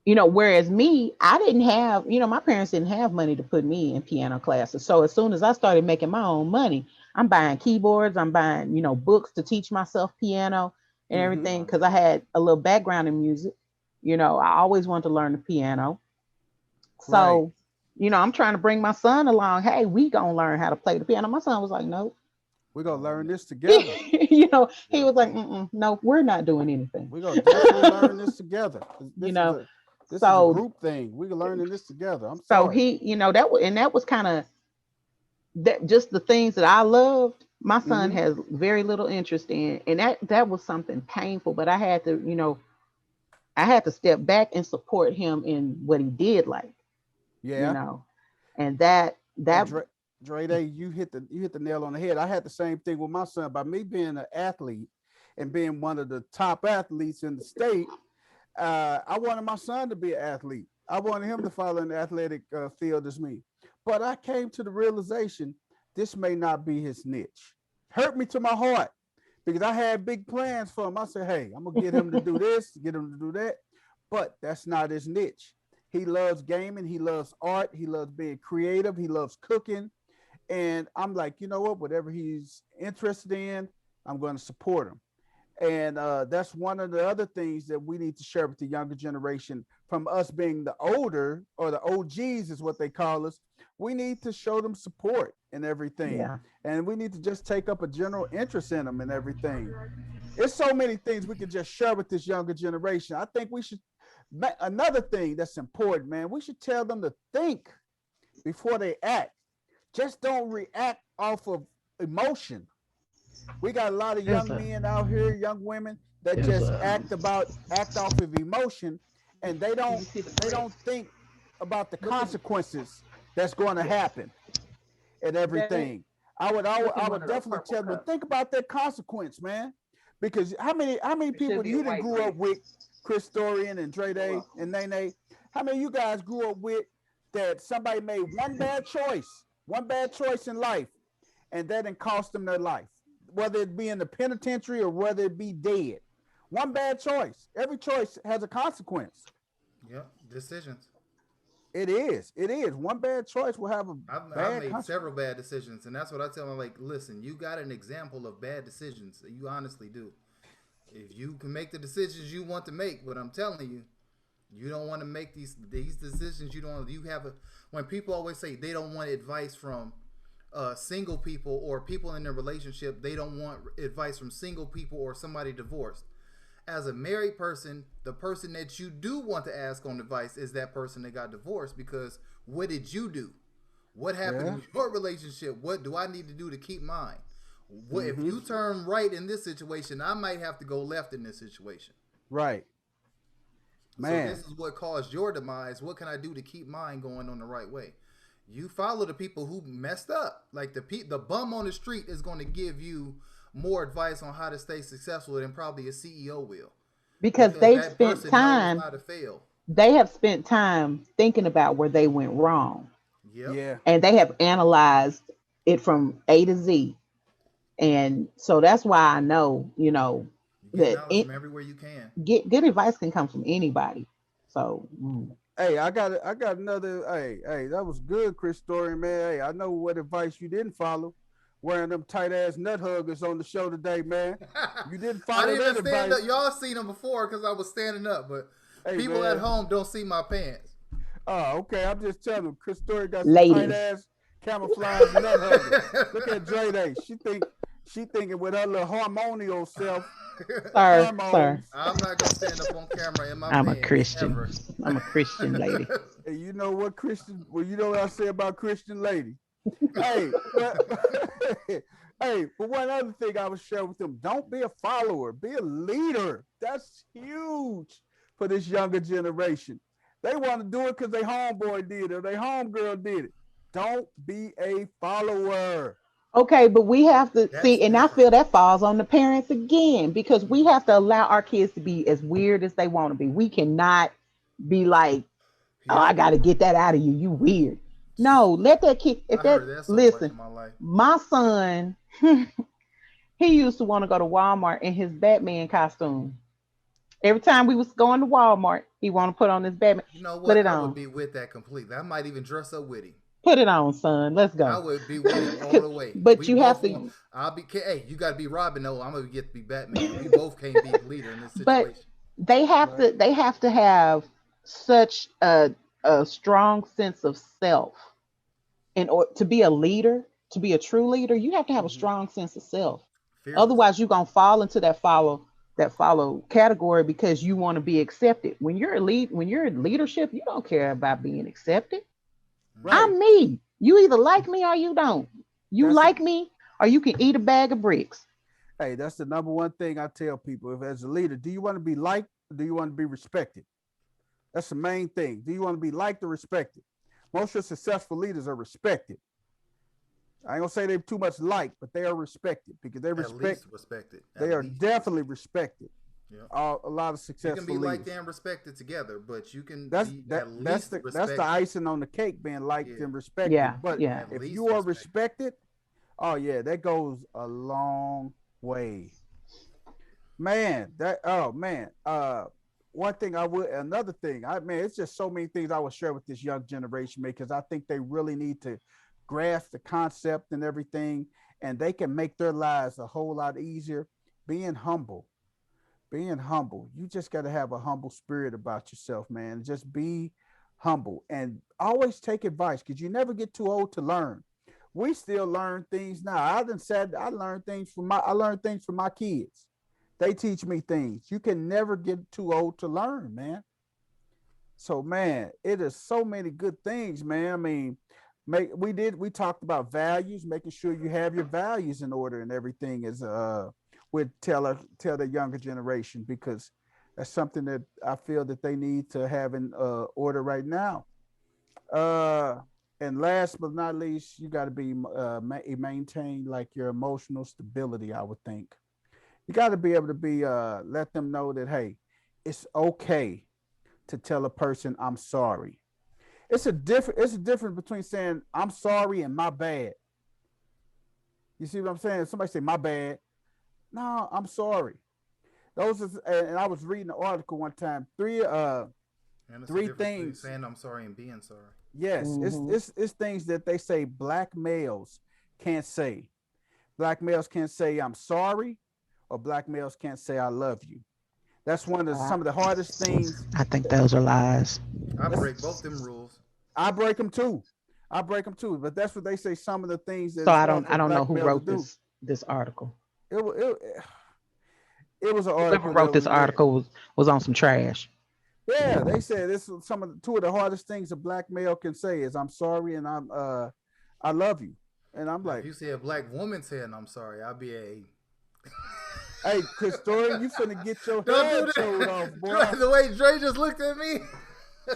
whereas me, I didn't have, my parents didn't have money to put me in piano classes. So as soon as I started making my own money, I'm buying keyboards, I'm buying, books to teach myself piano and everything, because I had a little background in music. I always wanted to learn the piano. So, I'm trying to bring my son along. Hey, we gonna learn how to play the piano. My son was like, nope. We're gonna learn this together. He was like, no, we're not doing anything. We're gonna definitely learn this together. This is a group thing. We're learning this together. I'm sorry. So that was kind of that, just the things that I loved. My son has very little interest in, and that was something painful. But I had to, step back and support him in what he did like. Yeah. And that. Dre, you hit the nail on the head. I had the same thing with my son. By me being an athlete and being one of the top athletes in the state, I wanted my son to be an athlete. I wanted him to follow in the athletic field as me. But I came to the realization this may not be his niche. Hurt me to my heart because I had big plans for him. I said, hey, I'm going to get him to do this, get him to do that. But that's not his niche. He loves gaming. He loves art. He loves being creative. He loves cooking. And I'm like, you know what? Whatever he's interested in, I'm going to support him. And that's one of the other things that we need to share with the younger generation from us being the older, or the OGs is what they call us. We need to show them support and everything. Yeah. And we need to just take up a general interest in them and everything. There's so many things we can just share with this younger generation. I think we should, another thing that's important, man, we should tell them to think before they act. Just don't react off of emotion. We got a lot of young men out here, young women that just act off of emotion, and they don't think about the consequences that's going to happen and everything. I would definitely tell them to think about that consequence, man. Because how many people you done grew up with, Chris Dorian and Dre Day and Nene? How many of you guys grew up with that somebody made one bad choice in life, and that didn't cost them their life, whether it be in the penitentiary or whether it be dead? One bad choice. Every choice has a consequence. Yep, decisions. It is. One bad choice will have I've made several bad decisions, and that's what I tell them. Like, listen, you got an example of bad decisions. You honestly do. If you can make the decisions you want to make, but I'm telling you, you don't want to make these decisions. When people always say they don't want advice from single people or people in a relationship, they don't want advice from single people or somebody divorced. As a married person, the person that you do want to ask on advice is that person that got divorced, because what did you do? What happened in your relationship? What do I need to do to keep mine? What if you turn right in this situation, I might have to go left in this situation. Right. Man. So this is what caused your demise. What can I do to keep mine going on the right way? You follow the people who messed up. Like the bum on the street is going to give you more advice on how to stay successful than probably a CEO will. Because they've spent time. They have spent time thinking about where they went wrong. Yep. Yeah. And they have analyzed it from A to Z. And so that's why I know, that from everywhere you can. Good advice can come from anybody. So hey, I got another. Hey, that was good, Chris Dorian, man. Hey, I know what advice you didn't follow. Wearing them tight ass nut huggers on the show today, man. You didn't follow that advice. Y'all seen them before because I was standing up, but people at home don't see my pants. Oh, okay. I'm just telling them, Chris Dorian got some tight ass camouflage nut huggers. Look at Dre Day. She thinking with her little hormonal self. Sir. I'm not gonna stand up on camera in my I'm pants a Christian. ever. I'm a Christian lady. Hey, you know what, Christian? Well, you know what I say about Christian lady. Hey, but one other thing I would share with them: don't be a follower, be a leader. That's huge for this younger generation. They want to do it because their homeboy did it or their homegirl did it. Don't be a follower. Okay, but we have to see, and I feel that falls on the parents again, because we have to allow our kids to be as weird as they want to be. We cannot be like, oh, I got to get that out of you. You weird. No, let that kid. Listen, my son, he used to want to go to Walmart in his Batman costume. Every time we was going to Walmart, he want to put on his Batman. You know what? Put it I on. would be with that completely. I might even dress up with him. Put it on, son. Let's go. I would be with him all the way. But you have to. Hey, you got to be Robin. No, I'm gonna get to be Batman. We both can't be a leader in this situation. But they have to. They have to have such a strong sense of self in order to be a leader, to be a true leader, you have to have a Mhm. strong sense of self. Fearless. Otherwise, you're gonna fall into that follow category because you want to be accepted. When you're a when you're in leadership, you don't care about being accepted. Right. I'm me. You either like me or you don't. You That's the like me or you can eat a bag of bricks. Hey, that's the number one thing I tell people. If as a leader, do you want to be liked or do you want to be respected? That's the main thing. Do you want to be liked or respected? Most of successful leaders are respected. I ain't gonna say they're too much liked, but they are respected because they At respect. least respected. At They are least definitely respected. Yeah. A lot of You successful can be leaders. liked and respected together, but you can That's be that. at That's least the respected. icing on the cake, being liked Yeah. and respected. Yeah, But yeah. At if least you are respected. respected, oh yeah, that goes a long way. Man, that oh man. One thing I would another thing, it's just so many things I would share with this young generation, because I think they really need to grasp the concept and everything, and they can make their lives a whole lot easier. Being humble. Being humble. You just gotta have a humble spirit about yourself, man. Just be humble and always take advice because you never get too old to learn. We still learn things now. I learned things from my kids. They teach me things. You can never get too old to learn, man. So, man, it is so many good things, man. I mean, we talked about values, making sure you have your values in order and everything is would tell the younger generation, because that's something that I feel that they need to have in order right now. Uh, and last but not least, you got to be maintain like your emotional stability. I would think you got to be able to be let them know that, hey, it's okay to tell a person I'm sorry. It's a difference between saying I'm sorry and my bad. You see what I'm saying? Somebody say my bad. No, I'm sorry. And I was reading an article one time. And it's a Three difference between things. saying I'm sorry and being sorry. Yes, Hmm. it's things that they say black males can't say. Black males can't say I'm sorry, or black males can't say I love you. That's one of I, some of the hardest things. I think those are lies. I That's break both them rules. I break them too. I break them too. But that's what they say. Some of the things that So is I hard don't for I don't know black who males to wrote do. this article. It it, it was an Whoever article that wrote was this read. article was on some trash. Yeah, they said this is two of the hardest things a black male can say is I'm sorry and I love you. And I'm Now, if like, you see a black woman saying I'm sorry, I'll be a. hey, Chris Story, you finna get your Don't do head showed off, boy. that. The way Dre just looked at me.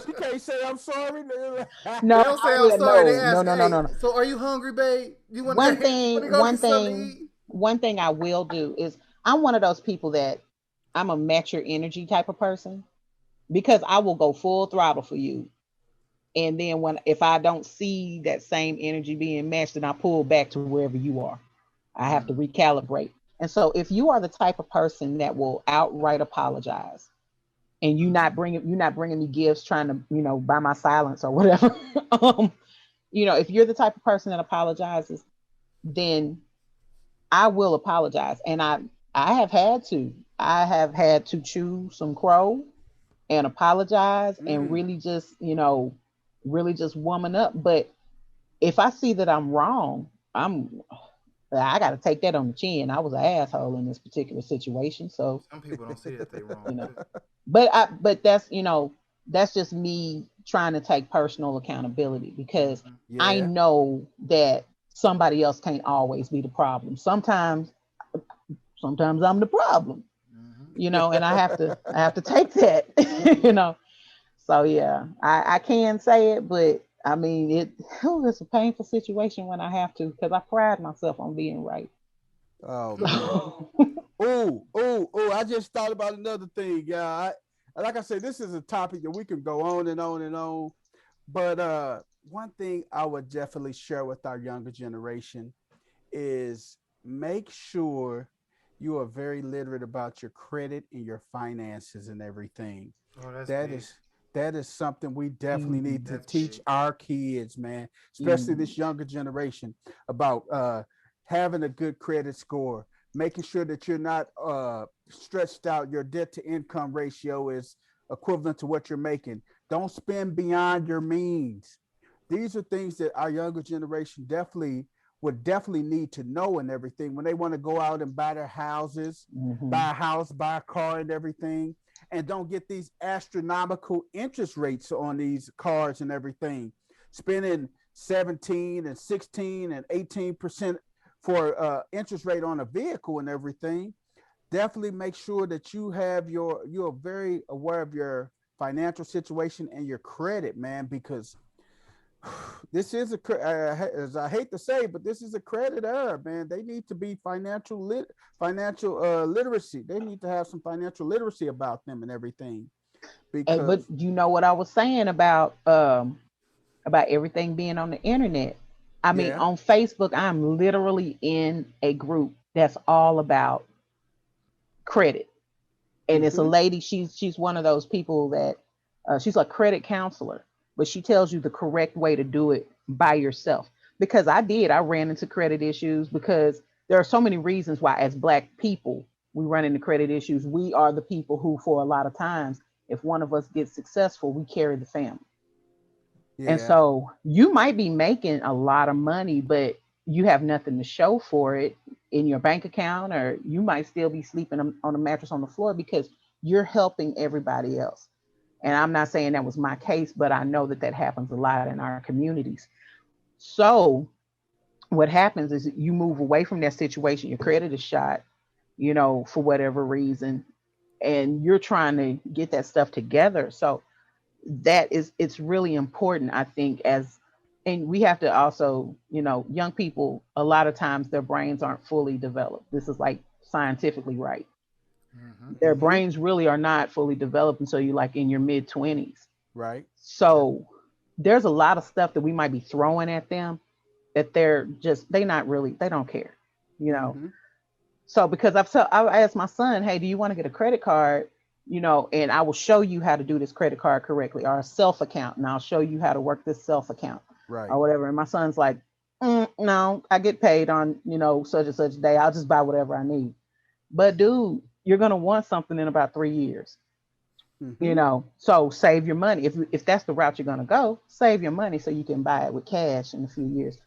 She can't say I'm sorry. They No, don't I say I'm will. sorry. They No, no, ask, no, no, "Hey, no, no. so are you hungry, babe? You want One to thing, want to go one get something to thing, eat?" one thing I will do is I'm one of those people that I'm a match your energy type of person because I will go full throttle for you. And then when if I don't see that same energy being matched, then I pull back to wherever you are. I have to Mm. recalibrate. And so if you are the type of person that will outright apologize and you're not bringing me gifts trying to, buy my silence or whatever. um, if you're the type of person that apologizes, then I will apologize. And I have had to. I have had to chew some crow and apologize and Mm. really just woman up. But if I see that I'm wrong, I got to take that on the chin. I was an asshole in this particular situation. So, Some people don't see that they you wrong know, too. but that's just me trying to take personal accountability because Mm-hmm. I Yeah. know that somebody else can't always be the problem. Sometimes I'm the problem, Mm-hmm. and I have to take that, you know. So yeah, I can say it, but I mean it's a painful situation when I have to because I pride myself on being right. Oh man. Oh, I just thought about another thing. Yeah, like I said, this is a topic that we can go on and on and on. But one thing I would definitely share with our younger generation is make sure you are very literate about your credit and your finances and everything. Oh, that's That big. is that is something we definitely need Mhm. to That's teach big. our kids, man, especially Mhm. this younger generation, about having a good credit score, making sure that you're not stretched out. Your debt to income ratio is equivalent to what you're making. Don't spend beyond your means. These are things that our younger generation definitely would definitely need to know and everything when they want to go out and buy their houses, buy a house, buy a car and everything, and don't get these astronomical interest rates on these cars and everything, spending 17 and 16 and 18% for interest rate on a vehicle and everything. Definitely make sure that you're very aware of your financial situation and your credit, man, because this is as I hate to say, but this is a credit era, man. They need to be financial literacy. They need to have some financial literacy about them and everything. Hey, but Because you know what I was saying about everything being on the internet. I mean, yeah, on Facebook, I'm literally in a group that's all about credit, and it's a mm-hmm, lady. She's one of those people that she's a credit counselor, but she tells you the correct way to do it by yourself. Because I ran into credit issues because there are so many reasons why, as Black people, we run into credit issues. We are the people who, for a lot of times, if one of us gets successful, we carry the family. And yeah, so you might be making a lot of money, but you have nothing to show for it in your bank account, or you might still be sleeping on a mattress on the floor because you're helping everybody else. And I'm not saying that was my case, but I know that that happens a lot in our communities. So what happens is you move away from that situation, your credit is shot, for whatever reason, and you're trying to get that stuff together. So it's really important, I think, and we have to also, young people, a lot of times their brains aren't fully developed. This is like scientifically right. Mm-hmm. Their mm-hmm, brains really are not fully developed until you like in your mid 20s. right, So there's a lot of stuff that we might be throwing at them that they don't care, you know. mm-hmm, So because I asked my son, hey, do you want to get a credit card? And I will show you how to do this credit card correctly, or a self account, and I'll show you how to work this self account right, or whatever. And my son's like, no, I get paid on, such and such day. I'll just buy whatever I need. But dude, you're gonna want something in about 3 years. mm-hmm, So save your money. If that's the route you're gonna go, save your money so you can buy it with cash in a few years.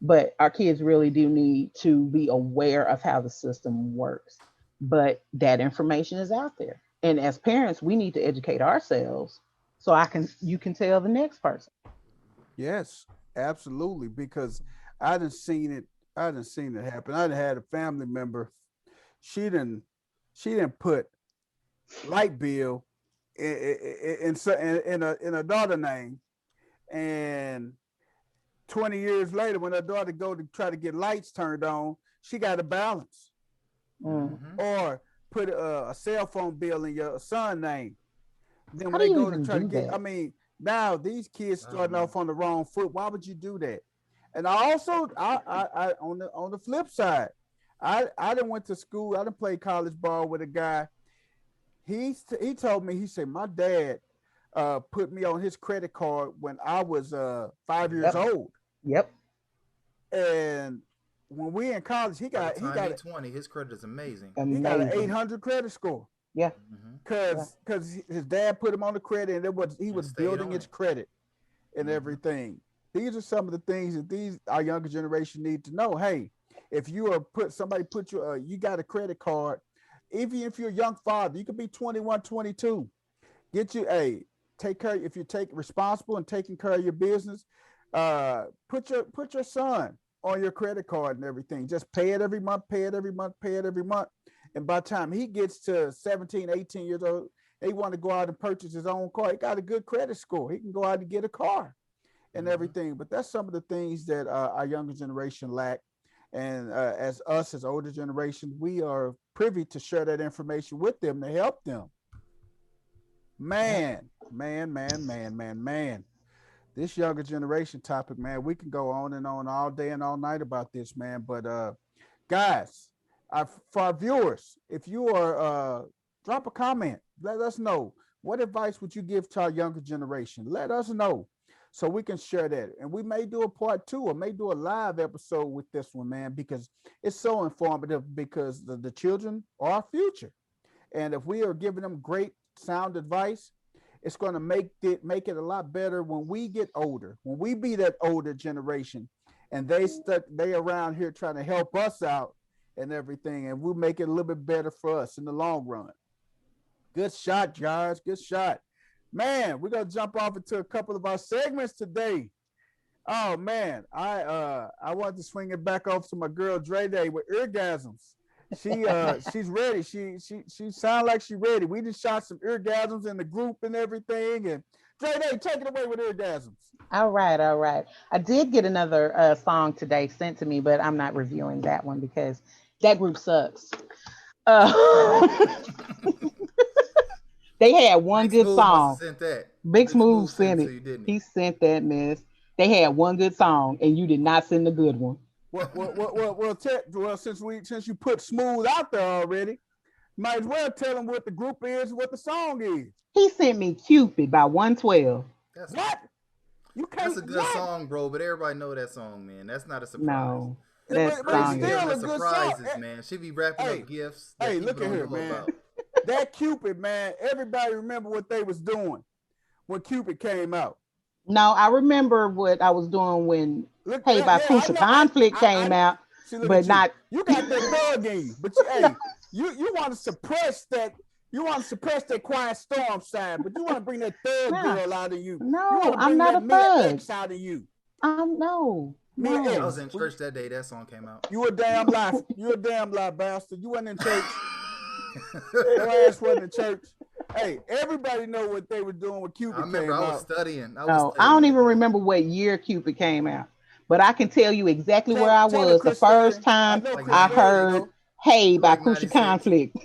But our kids really do need to be aware of how the system works. But that information is out there. And as parents, we need to educate ourselves so you can tell the next person. yes, absolutely. Because I didn't seen it. I didn't seen it happen. I done had a family member. She didn't. She didn't put light bill in a daughter name, and 20 years later, when her daughter go to try to get lights turned on, she got a balance. Mm. Mm-hmm. Or put a cell phone bill in your son's name. Then How when do they you go to even try to do get, I that? mean, now these kids I don't starting know. off on the wrong foot. Why would you do that? And I also, I on the flip side, I didn't went to school. I didn't play college ball with a guy. He told me, he said my dad put me on his credit card when I was 5 years Yep. old, Yep. and when we in college, By the time he's 20, his credit is amazing. he got an Amazing. 800 credit score. Yeah. Mm-hmm. Yeah. Because his dad put him on the credit, and he And was stayed building on his it. credit and Mm-hmm. everything. These are some of the things that these our younger generation need to know. Hey, if you are put you got a credit card, even if you're a young father, you could be 21, 22. Get you a take care. If you take responsible and taking care of your business, put your son on your credit card and everything. Just pay it every month, pay it every month, pay it every month. And by the time he gets to 17, 18 years old, they want to go out and purchase his own car. He got a good credit score. He can go out and get a car and Mm-hmm. everything. But that's some of the things that our younger generation lack. And as us, as older generation, we are privy to share that information with them to help them. Yeah. Man. This younger generation topic, man, we can go on and on all day and all night about this, man. But guys, for our viewers, if you are drop a comment, let us know what advice would you give to our younger generation. Let us know so we can share that, and we may do a part two or may do a live episode with this one, man, because it's so informative. Because the children are our future, and if we are giving them great sound advice, it's going to make it a lot better when we get older, when we be that older generation, and they around here trying to help us out and everything, and we'll make it a little bit better for us in the long run. Good shot, guys. Good shot. Man, we're gonna jump off into a couple of our segments today. Oh man, I want to swing it back off to my girl Dre Day with orgasms. She's ready. She sounds like she's ready. We just shot some orgasms in the group and everything. And Dre Day, take it away with orgasms. All right. I did get another song today sent to me, but I'm not reviewing that one because that group sucks. They had one good song. Big Smooth sent it. He sent that mess. They had one good song, and you did not send the good one. Well, since you put Smooth out there already, might as well tell them what the group is, what the song is. He sent me Cupid by 112. What? That's a good song, bro. But everybody know that song, man. That's not a surprise. No, but still a good surprises, song. man. She be wrapping up gifts. Hey, look at her, man. That Cupid, man. Everybody remember what they was doing when Cupid came out. No, I remember what I was doing when Hey by Crucial Conflict came out, but not. You got that thug in you, but you want to suppress that. You want to suppress that Quiet Storm side, but you want to bring that thug girl out of you. No, I'm not a thug. Out of you. No. I was in church that day that song came out. You a damn lie. You a damn lie, bastard. You wasn't in church. Your ass wasn't in church. Hey, everybody know what they were doing when Cupid came out. I was studying. I don't even remember what year Cupid came out, but I can tell you exactly where I was the first time I heard "Hey" by Crucial Conflict.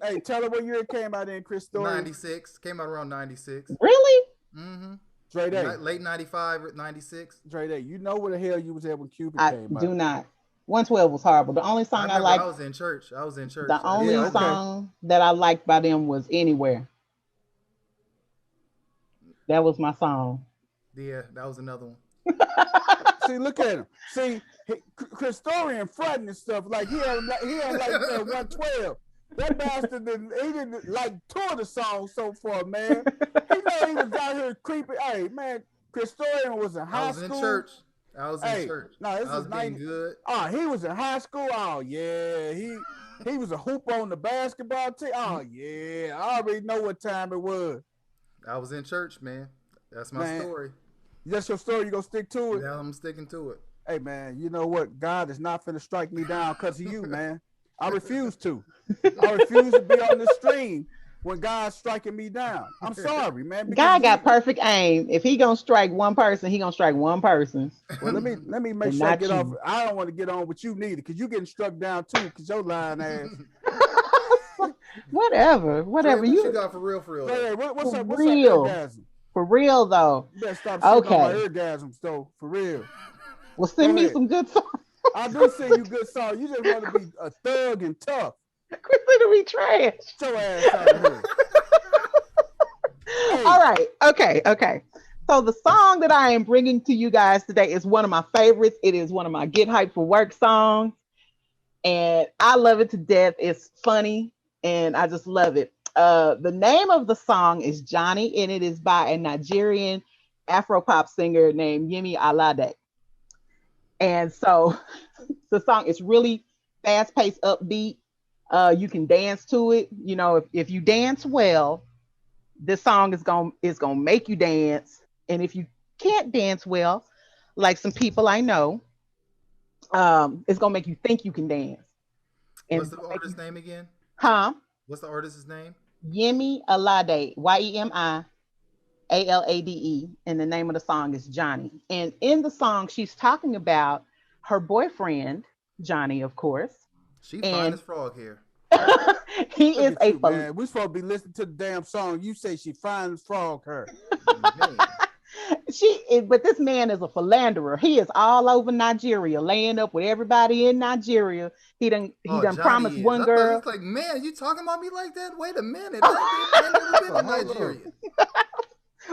Hey, tell her what year it came out in, Chris Story. 96. Came out around 96. Really? Mm-hmm. Dre Day. Late 95 or 96. Dre Day, you know where the hell you was at when Cupid came out. I do not. 112 was horrible. The only song I liked. I was in church. The only song that I liked by them was Anywhere. That was my song. Yeah, that was another one. See, look at him. See, Chris Story and fronting and stuff like he had like 112. That bastard didn't like two of the songs so far, man. He know he was out here creeping. Hey, man, Chris Story was in high school. I was in church. No, this is good. Oh, he was in high school. Oh yeah, he was a hoop on the basketball team. Oh yeah, I already know what time it was. I was in church, man. That's my story. That's your story. You gonna stick to it? Yeah, I'm sticking to it. Hey man, you know what? God is not finna strike me down because of you, man. I refuse to. I refuse to be on the stream when God's striking me down. I'm sorry, man. God got perfect aim. If he gonna strike one person, he gonna strike one person. Well, let me make sure I get off. I don't want to get on with you neither, because you getting struck down too, because your lying ass. Whatever. What you got for real? Hey, what's up? What's real? Up, orgasm? For real though. You better stop shitting on my orgasms though. For real. Well, send me some good songs. I do send you good songs. You just want to be a thug and tough. Quit to be trash. Get your ass out of here. Hey. All right. Okay. So the song that I am bringing to you guys today is one of my favorites. It is one of my Get Hyped for Work songs. And I love it to death. It's funny and I just love it. The name of the song is Johnny, and it is by a Nigerian Afro-pop singer named Yemi Alade. And so the song is really fast-paced, upbeat. You can dance to it. You know, if you dance well, this song is gonna make you dance. And if you can't dance well, like some people I know, it's gonna make you think you can dance. And what's the artist's name again? Huh? What's the artist's name? Yemi Alade, Yemi-Alade, and the name of the song is Johnny. And in the song, she's talking about her boyfriend, Johnny, of course. She fine as frog here. He is a man. We supposed to be listening to the damn song. You say she fine as frog her. But this man is a philanderer. He is all over Nigeria, laying up with everybody in Nigeria. He done promised one girl. It's like, man, you talking about me like that? Wait a minute. I've never been to Nigeria.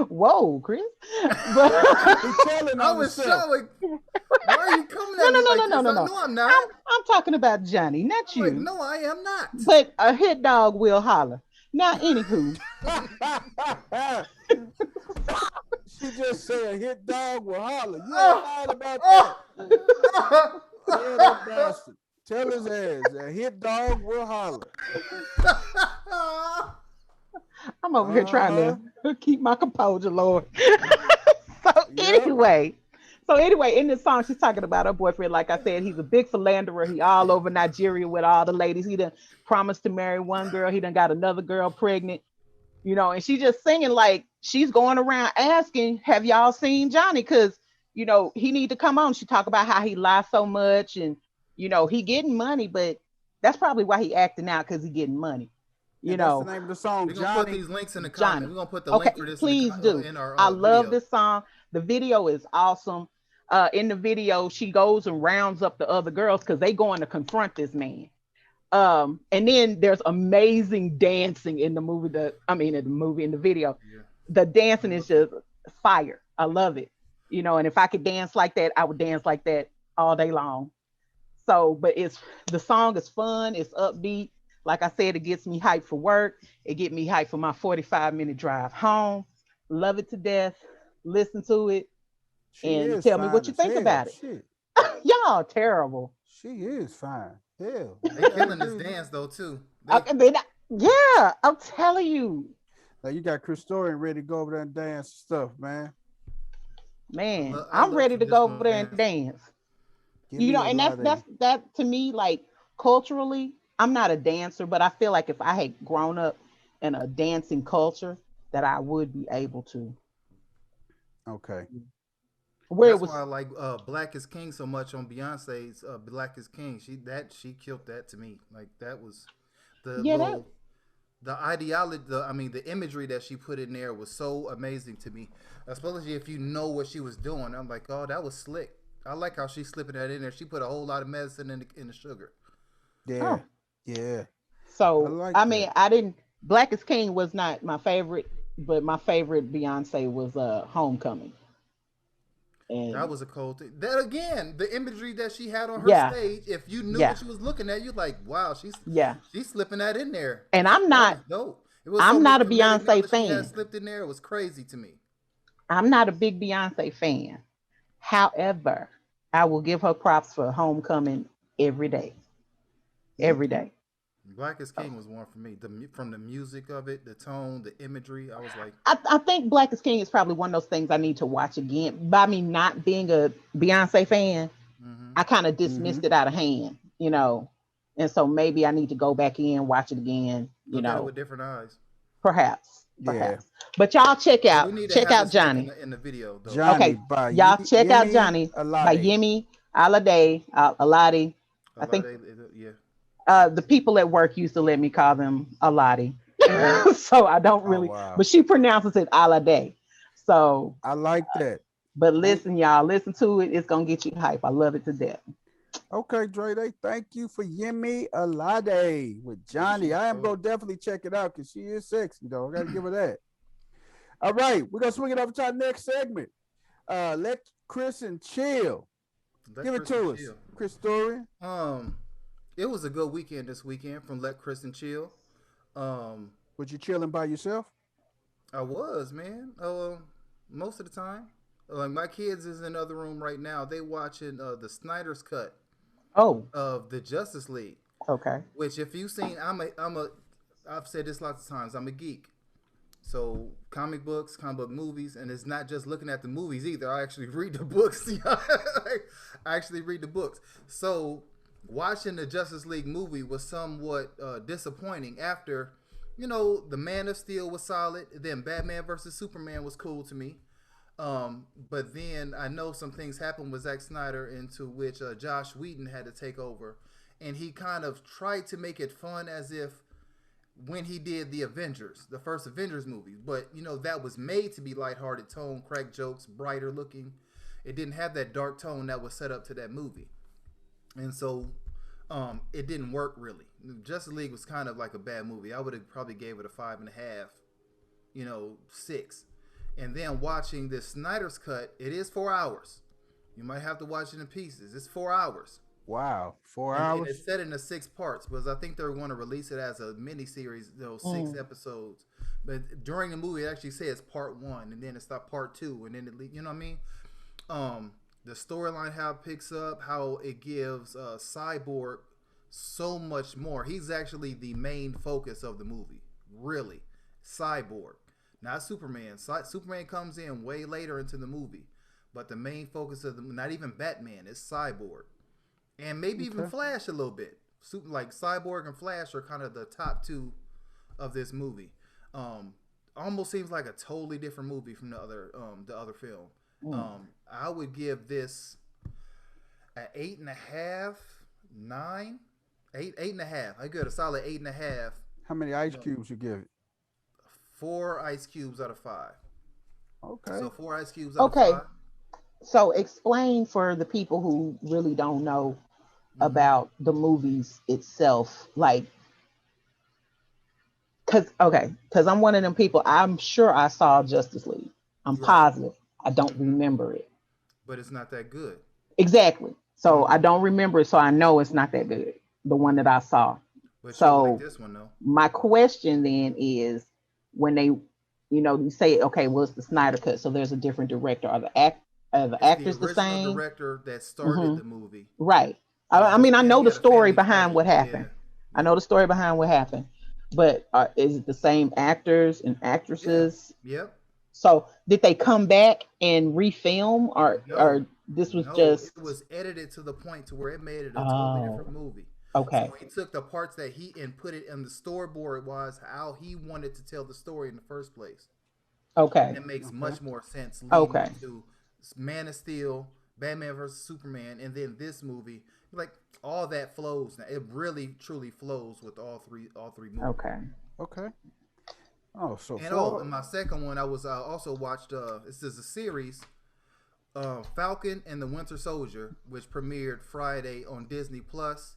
Whoa, Chris. I was shocked. Like, why are you coming at me like this? No, I'm not. I'm talking about Johnny, not you. Like, no, I am not. But a hit dog will holler. Now, anywho. She just said hit dog will holler. You ain't lying about that. Tell that bastard. Tell his ass a hit dog will holler. I'm over here trying to keep my composure, Lord. So anyway, in this song, she's talking about her boyfriend. Like I said, he's a big philanderer. He all over Nigeria with all the ladies. He done promised to marry one girl. He done got another girl pregnant. You know, and she just singing like she's going around asking, have y'all seen Johnny? Because, you know, he need to come on. She talk about how he lies so much and, you know, he getting money, but that's probably why he acting out, because he getting money. You know, that's the name of the song. We're gonna put these links in the comments. We're gonna put the link for this. Please do. In our, I love this song. The video is awesome. In the video, she goes and rounds up the other girls because they going to confront this man. And then there's amazing dancing in the movie. In the video, the dancing is just fire. I love it. You know, and if I could dance like that, I would dance like that all day long. So, but the song is fun. It's upbeat. Like I said, it gets me hyped for work. It gets me hyped for my 45-minute drive home. Love it to death. Listen to it. And tell me what you think about it. Y'all terrible. She is fine. Hell. They killing this dance though too. Yeah, I'm telling you. Now you got Christorian ready to go over there and dance and stuff, man. Man, I'm ready to go over there and dance. You know, and that's to me, like, culturally, I'm not a dancer, but I feel like if I had grown up in a dancing culture, that I would be able to. Okay. That's why I like Black is King so much on Beyonce's Black is King. She killed that to me. Like that was the ideology, the imagery that she put in there was so amazing to me. Especially if you know what she was doing. I'm like, oh, that was slick. I like how she's slipping that in there. She put a whole lot of medicine in the sugar. Yeah. Oh. Yeah. So I didn't. Black is King was not my favorite, but my favorite Beyonce was Homecoming. And that was a cold thing. That again, the imagery that she had on her stage. If you knew what she was looking at, you're like, "Wow, she's slipping that in there." And I'm not a Beyonce fan. Slipped in there. It was crazy to me. I'm not a big Beyonce fan. However, I will give her props for Homecoming every day. Every day. Black is King was one for me. From the music of it, the tone, the imagery, I was like, I think Black is King is probably one of those things I need to watch again. By me not being a Beyonce fan, I kind of dismissed it out of hand, you know, and so maybe I need to go back in, watch it again, look at it with different eyes. Perhaps. But y'all check out Johnny in the video. Though. Johnny y'all check out Johnny by Yemi Alade. I think. The people at work used to let me call them Aladi. So I don't really, but she pronounces it Alade. So I like that. But listen, y'all, listen to it. It's going to get you hype. I love it to death. Okay, Dre, thank you for Yemi Alade with Johnny. I am going to definitely check it out because she is sexy, though. I got to give her that. All right, we're going to swing it over to our next segment. Let Chris chill. Give it to us, Chris Story. It was a good weekend this weekend from Let Chris Chill. Was you chilling by yourself? I was, man. Most of the time. Like my kids is in the other room right now. They watching the Snyder's cut. Of the Justice League. Okay. Which, if you've seen, I've said this lots of times. I'm a geek. So comic books, comic book movies, and it's not just looking at the movies either. I actually read the books. I actually read the books. So watching the Justice League movie was somewhat disappointing after, the Man of Steel was solid. Then Batman versus Superman was cool to me. But then I know some things happened with Zack Snyder into which Josh Whedon had to take over. And he kind of tried to make it fun as if when he did the Avengers, the first Avengers movie. But, that was made to be lighthearted tone, crack jokes, brighter looking. It didn't have that dark tone that was set up to that movie. And so it didn't work really. Justice League was kind of like a bad movie. I would have probably gave it a 5.5, 6. And then watching this Snyder's cut, it is 4 hours. You might have to watch it in pieces. It's 4 hours. Wow, 4 hours. And it's set into 6 parts because I think they're going to release it as a mini series, 6 episodes. But during the movie, it actually says part 1, and then it's not part 2, and then you know what I mean. The storyline, how it picks up, how it gives Cyborg so much more. He's actually the main focus of the movie, really. Cyborg, not Superman. Superman comes in way later into the movie, but the main focus of not even Batman, is Cyborg, and maybe even Flash a little bit. Like Cyborg and Flash are kind of the top 2 of this movie. Almost seems like a totally different movie from the other film. I would give this an 8.5, 9, 8.5. I give it a solid 8.5. How many ice cubes you give it? 4 ice cubes out of 5. Okay. So 4 ice cubes out of 5. So explain for the people who really don't know about the movies itself, like, because I'm one of them people. I'm sure I saw Justice League. I'm positive. I don't remember it. But it's not that good. Exactly. So I don't remember it, so I know it's not that good. The one that I saw. But so like this one though. My question then is, when they, you say, okay, well, it's the Snyder Cut, so there's a different director. Are the actors the same? The director that started the movie. Right. I mean, I know the story behind what happened. I know the story behind what happened. But is it the same actors and actresses? Yep. So did they come back and refilm, or this was just? It was edited to the point to where it made it a totally different movie. Okay. So he took the parts that and put it in the storyboard was how he wanted to tell the story in the first place. Okay. And it makes much more sense. Okay. To Man of Steel, Batman vs Superman, and then this movie, like all that flows. Now it really truly flows with all three movies. Okay. Oh, so and my second one, I was also watched. This is a series, Falcon and the Winter Soldier, which premiered Friday on Disney Plus,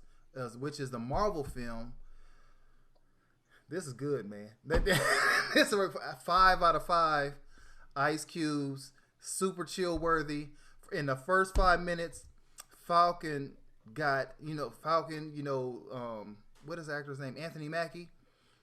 which is the Marvel film. This is good, man. This is 5 out of 5 ice cubes, super chill worthy. In the first 5 minutes, Falcon got what is the actor's name? Anthony Mackie.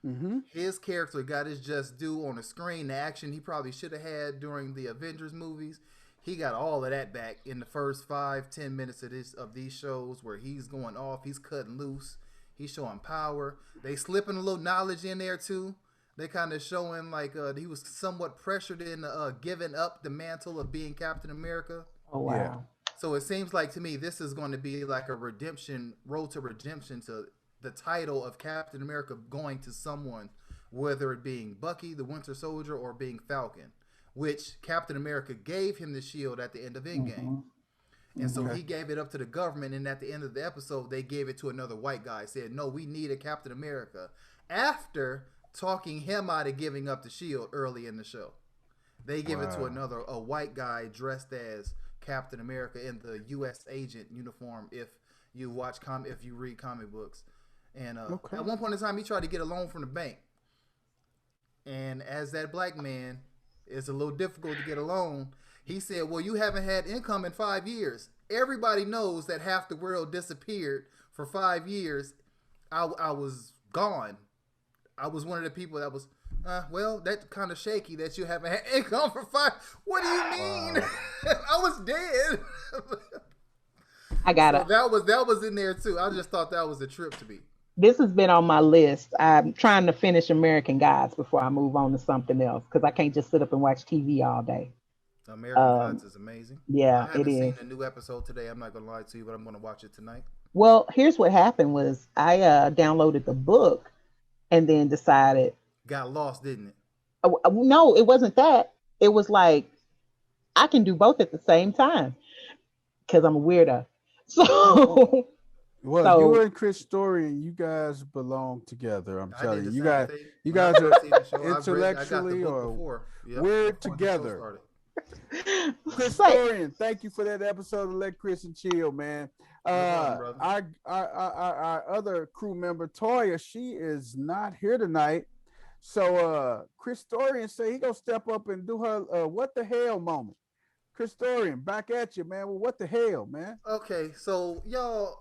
Mm-hmm. His character got his just due on the screen. The action he probably should have had during the Avengers movies, he got all of that back in the first 5-10 minutes of these shows, where he's going off, he's cutting loose, he's showing power. They slipping a little knowledge in there too. They kind of showing like he was somewhat pressured in giving up the mantle of being Captain America. Oh wow! Yeah. So it seems like to me this is going to be like a road to redemption to the title of Captain America going to someone, whether it being Bucky, the Winter Soldier, or being Falcon, which Captain America gave him the shield at the end of Endgame. And so he gave it up to the government, and at the end of the episode, they gave it to another white guy. Said, no, we need a Captain America. After talking him out of giving up the shield early in the show. They give it to a white guy dressed as Captain America in the U.S. agent uniform if you read comic books. And at one point in time, he tried to get a loan from the bank. And as that black man, it's a little difficult to get a loan. He said, well, you haven't had income in 5 years. Everybody knows that half the world disappeared for 5 years. I was gone. I was one of the people that was, well, that's kind of shaky that you haven't had income for 5. What do you mean? I was dead. I got it. So that was in there too. I just thought that was a trip to me. This has been on my list. I'm trying to finish American Gods before I move on to something else, because I can't just sit up and watch TV all day. American Gods is amazing. Yeah, I haven't seen a new episode today. I'm not gonna lie to you, but I'm gonna watch it tonight. Well, here's what happened was I downloaded the book and then decided. Got lost, didn't it? No, it wasn't that. It was like I can do both at the same time because I'm a weirdo. So. Well, you and Chris Story, you guys belong together. I'm telling you, you guys are intellectually or weird together. Chris Story, thank you for that episode of Let Chris and Chill, man. Our other crew member Toya, she is not here tonight, so Chris Storian say he gonna step up and do her what the hell moment. Chris Storian, back at you, man. Well, what the hell, man? Okay, so y'all.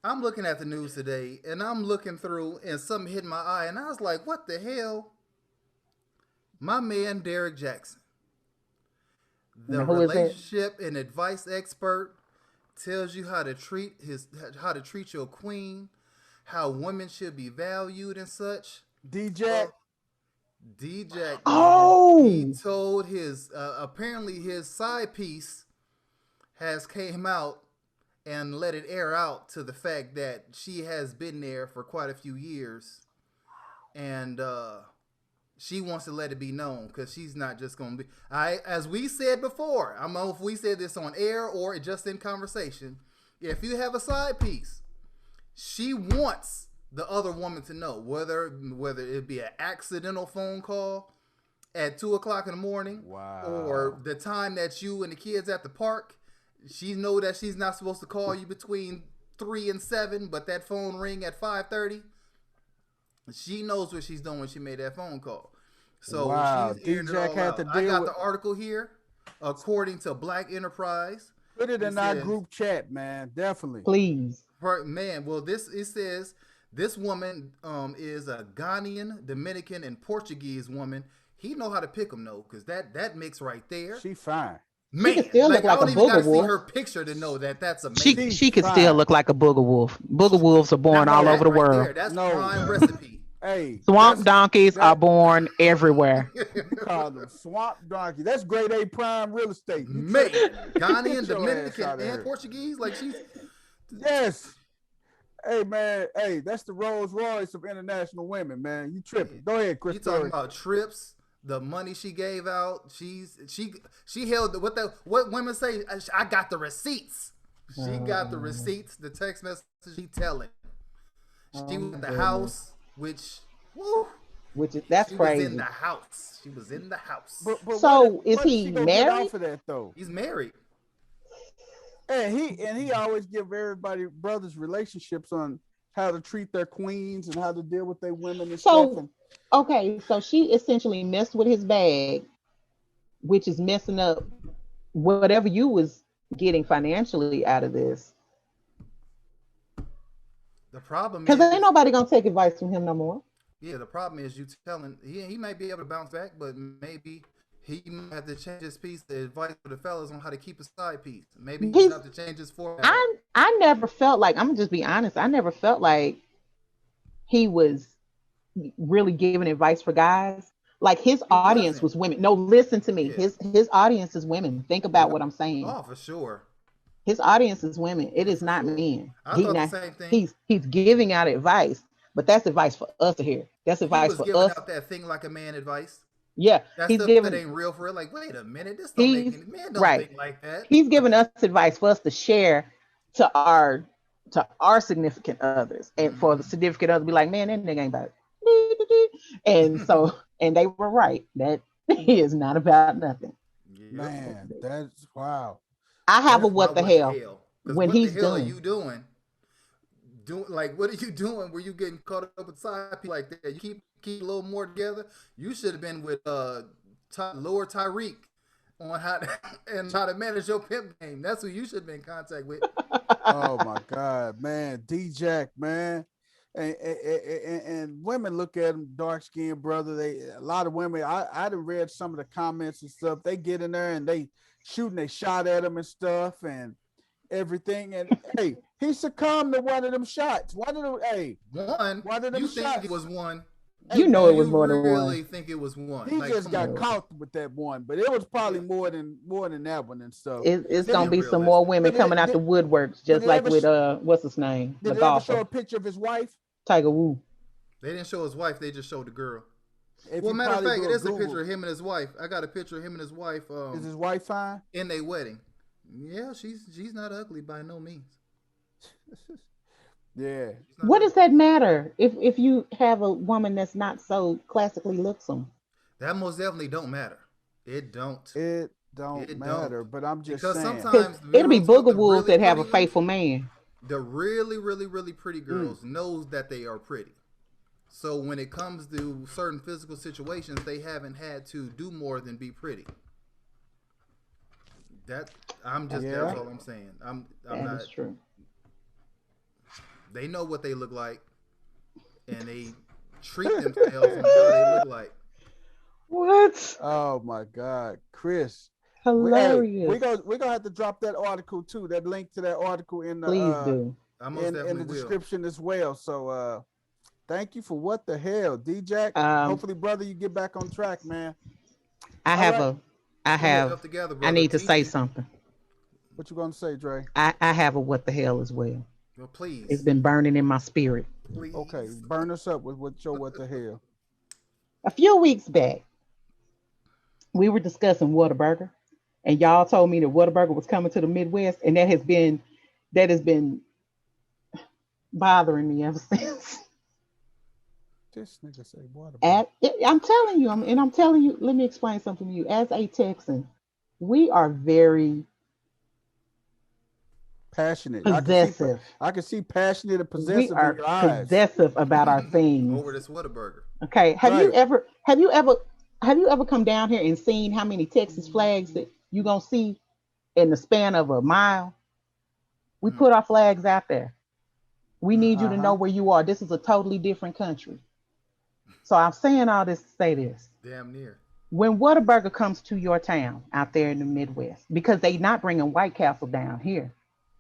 I'm looking at the news today, and I'm looking through, and something hit my eye, and I was like, "What the hell?" My man Derek Jackson, the Who is it? relationship and advice expert, tells you how to treat your queen, how women should be valued and such. DJ. DJ, Oh, he told his apparently his side piece has came out and let it air out to the fact that she has been there for quite a few years, and she wants to let it be known because she's not just going to be. As we said before, I don't know if we said this on air or just in conversation. If you have a side piece, she wants the other woman to know, whether it be an accidental phone call at 2:00 in the morning, Wow, or the time that you and the kids at the park. She know that she's not supposed to call you between 3 and 7, but that phone ring at 5:30. She knows what she's doing when she made that phone call. So wow. she's airing it all had out. to I deal got with. the article here. According to Black Enterprise, Put it in it our says- group chat, man. Definitely. please. man. Well, it says this woman is a Ghanaian, Dominican, and Portuguese woman. He know how to pick them though, because that mix right there. She fine. Man, can still look I like don't a even gotta booger see wolf. her picture to know that that's amazing. She could fine. still look like a booger wolf. Booger wolves are born Now all that over the right world. there, that's No. prime recipe. Hey, Swamp donkeys are born everywhere. you call them swamp donkey. That's grade A prime real estate. You Man, tripping. Ghanaian, Get your ass Dominican, outta and here. Portuguese, like she's Yes. Hey man, hey, that's the Rolls Royce of international women, man. You tripping. Go ahead, Chris. you talking about trips, the money she gave out. She held what women say. I got the receipts. She got the receipts. The text message she telling. She was at the house, which woo, That's she crazy. was in the house. She was in the house. But So, what is what he she gonna get married? off of that though? He's married. And he always give everybody brothers relationships on how to treat their queens and how to deal with their women and So- stuff. And Okay, so she essentially messed with his bag, which is messing up whatever you was getting financially out of this. The problem Because is, ain't nobody gonna take advice from him no more. yeah, the problem is you telling he might be able to bounce back, but maybe he might have to change his piece. The advice for the fellas on how to keep a side piece. Maybe he's He's- have to change his format. I never felt like, I'm gonna just be honest, I never felt like he was really giving advice for guys. Like his audience wasn't. was women. No, listen to me. Yeah. His audience is women. Think about what I'm saying. Oh, for sure. His audience is women. It is not men. I thought the same thing. He's giving out advice, but that's advice for us to hear. That's He advice was for giving us. out that thing like a man advice. Yeah, That he's stuff giving that ain't real for real. Like, wait a minute, this don't make He's- any men don't right. think like that. he's giving us advice for us to share to our significant others, and for the significant other to be like, man, that nigga ain't about it. And so, and they were right. That is not about nothing. Yep. man, that's wow. I have a That's what my the hell 'Cause when what he's the hell done. are you doing? Like, what are you doing? Were you getting caught up with side people like that? You keep a little more together. You should have been with Lord Tyreek on how to manage your pimp game. That's who you should have been in contact with. Oh my God, man, D-Jack, man. And women look at him, dark skinned brother. A lot of women, I done read some of the comments and stuff. They get in there and they shooting a shot at him and stuff and everything. And hey, he succumbed to one of them shots. One of them You think shots. it was one? You know it was more than really one. think it was one? He Like, just come got on. caught with that one, but it was probably more than that one and stuff. It's Did gonna it be some more women Did it- coming out did- the woodworks, just it like ever with what's his name, Did the they ever show golfer, a picture of his wife? Tiger Woo. They didn't show his wife. They just showed the girl. If Well, you matter of probably fact, do it is a Google, picture of him and his wife. I got a picture of him and his wife Is his wife fine? in their wedding. Yeah, she's not ugly by no means. Yeah. She's not What ugly. does that matter if you have a woman that's not so classically looksome? That most definitely don't matter. It don't. It don't It matter, don't. but I'm just Because saying. sometimes It'll be you know, booger wolves really that have a pretty- faithful man. The really, really, really pretty girls knows that they are pretty. So when it comes to certain physical situations, they haven't had to do more than be pretty. That's all I'm saying. I'm That not. is true. They know what they look like, and they treat themselves on how they look like. What? Oh my God, Chris. Hilarious. We're gonna have to drop that article too. That link to that article in the Please do. in the description as well. So thank you for what the hell, D-Jack. Hopefully, brother, you get back on track, man. I need to say something. What you gonna say, Dre? I have a what the hell as well. Well, please. It's been burning in my spirit. Please. Okay, burn us up with your what the hell. A few weeks back, we were discussing Whataburger, and y'all told me that Whataburger was coming to the Midwest, and that has been bothering me ever since. This nigga say Whataburger. I'm telling you, let me explain something to you. As a Texan, we are very passionate, possessive. I can see passionate and possessive We are in your eyes. possessive about our things. Over this Whataburger. Okay, have you ever come down here and seen how many Texas flags that you gonna see in the span of a mile? We put our flags out there. We need you to know where you are. This is a totally different country. So I'm saying all this to say this. Damn near. When Whataburger comes to your town out there in the Midwest, because they not bringing White Castle down here,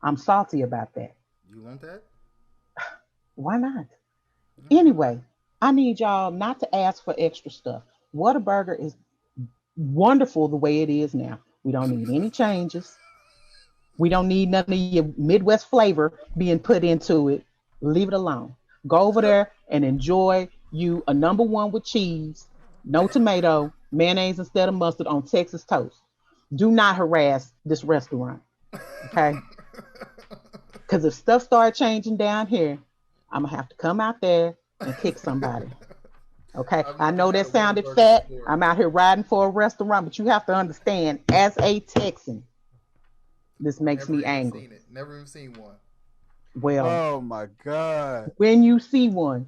I'm salty about that. You want that? Why not? Anyway, I need y'all not to ask for extra stuff. Whataburger is wonderful the way it is now. We don't need any changes. We don't need none of your Midwest flavor being put into it. Leave it alone. Go over there and enjoy you a number one with cheese, no tomato, mayonnaise instead of mustard on Texas toast. Do not harass this restaurant, okay? Because if stuff starts changing down here, I'm going to have to come out there and kick somebody. Okay, I know that sounded fat. I'm out here riding for a restaurant, but you have to understand, as a Texan, this makes me angry. Never even seen one. Well, oh my God. When you see one,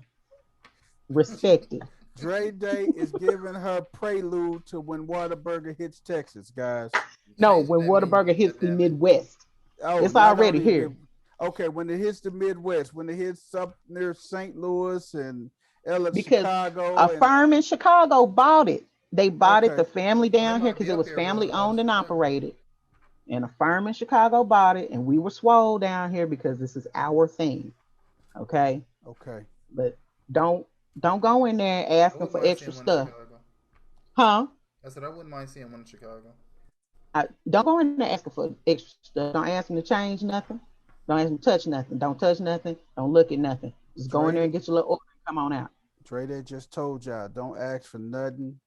respect it. Dre Day is giving her prelude to when Whataburger hits Texas, guys. No, when Whataburger hits the Midwest. Oh, it's already here. Okay, when it hits the Midwest, when it hits up near St. Louis and because Chicago. A firm in Chicago bought it. They bought it, the family down here, because it was family owned and operated. And a firm in Chicago bought it, and we were swole down here because this is our thing. Okay? Okay. But don't go in there asking for extra stuff. Huh? I said I wouldn't mind seeing one in Chicago. Don't go in there asking for extra stuff. Don't ask them to change nothing. Don't ask them to touch nothing. Don't touch nothing. Don't look at nothing. Just go in there and get your little order. Come on out. Dre, they just told y'all, don't ask for nothing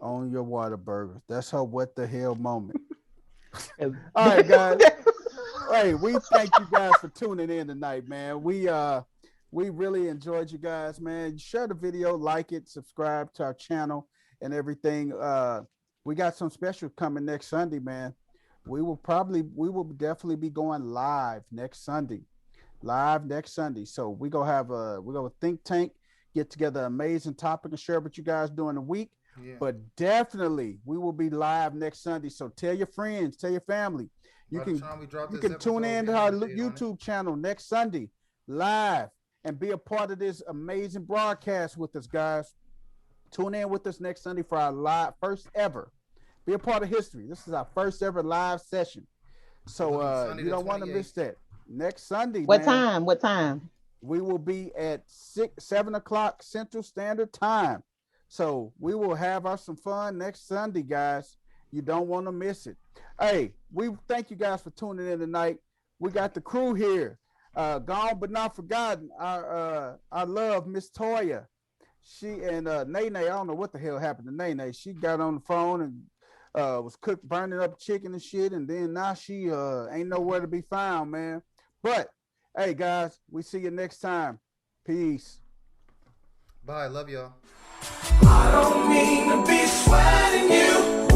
on your Whataburger. That's her what the hell moment. All right, guys. Hey, we thank you guys for tuning in tonight, man. We really enjoyed you guys, man. Share the video, like it, subscribe to our channel and everything. We got some special coming next Sunday, man. We will definitely be going live next Sunday. So we're gonna have a think tank, get together, amazing topic and share what you guys during the week. Yeah. But definitely we will be live next Sunday. So tell your friends, tell your family. You can tune in to our YouTube channel next Sunday live and be a part of this amazing broadcast with us, guys. Tune in with us next Sunday for our first ever. Be a part of history. This is our first ever live session. So you don't want to miss that. Next Sunday. What time? We will be at 7 o'clock Central Standard Time. So we will have some fun next Sunday, guys. You don't want to miss it. Hey, we thank you guys for tuning in tonight. We got the crew here. Gone but not forgotten. I love Miss Toya. She and Nene, I don't know what the hell happened to Nene. She got on the phone and was burning up chicken and shit, and then now she ain't nowhere to be found, man. But hey, guys, we see you next time. Peace. Bye. Love y'all. I don't mean to be sweating you.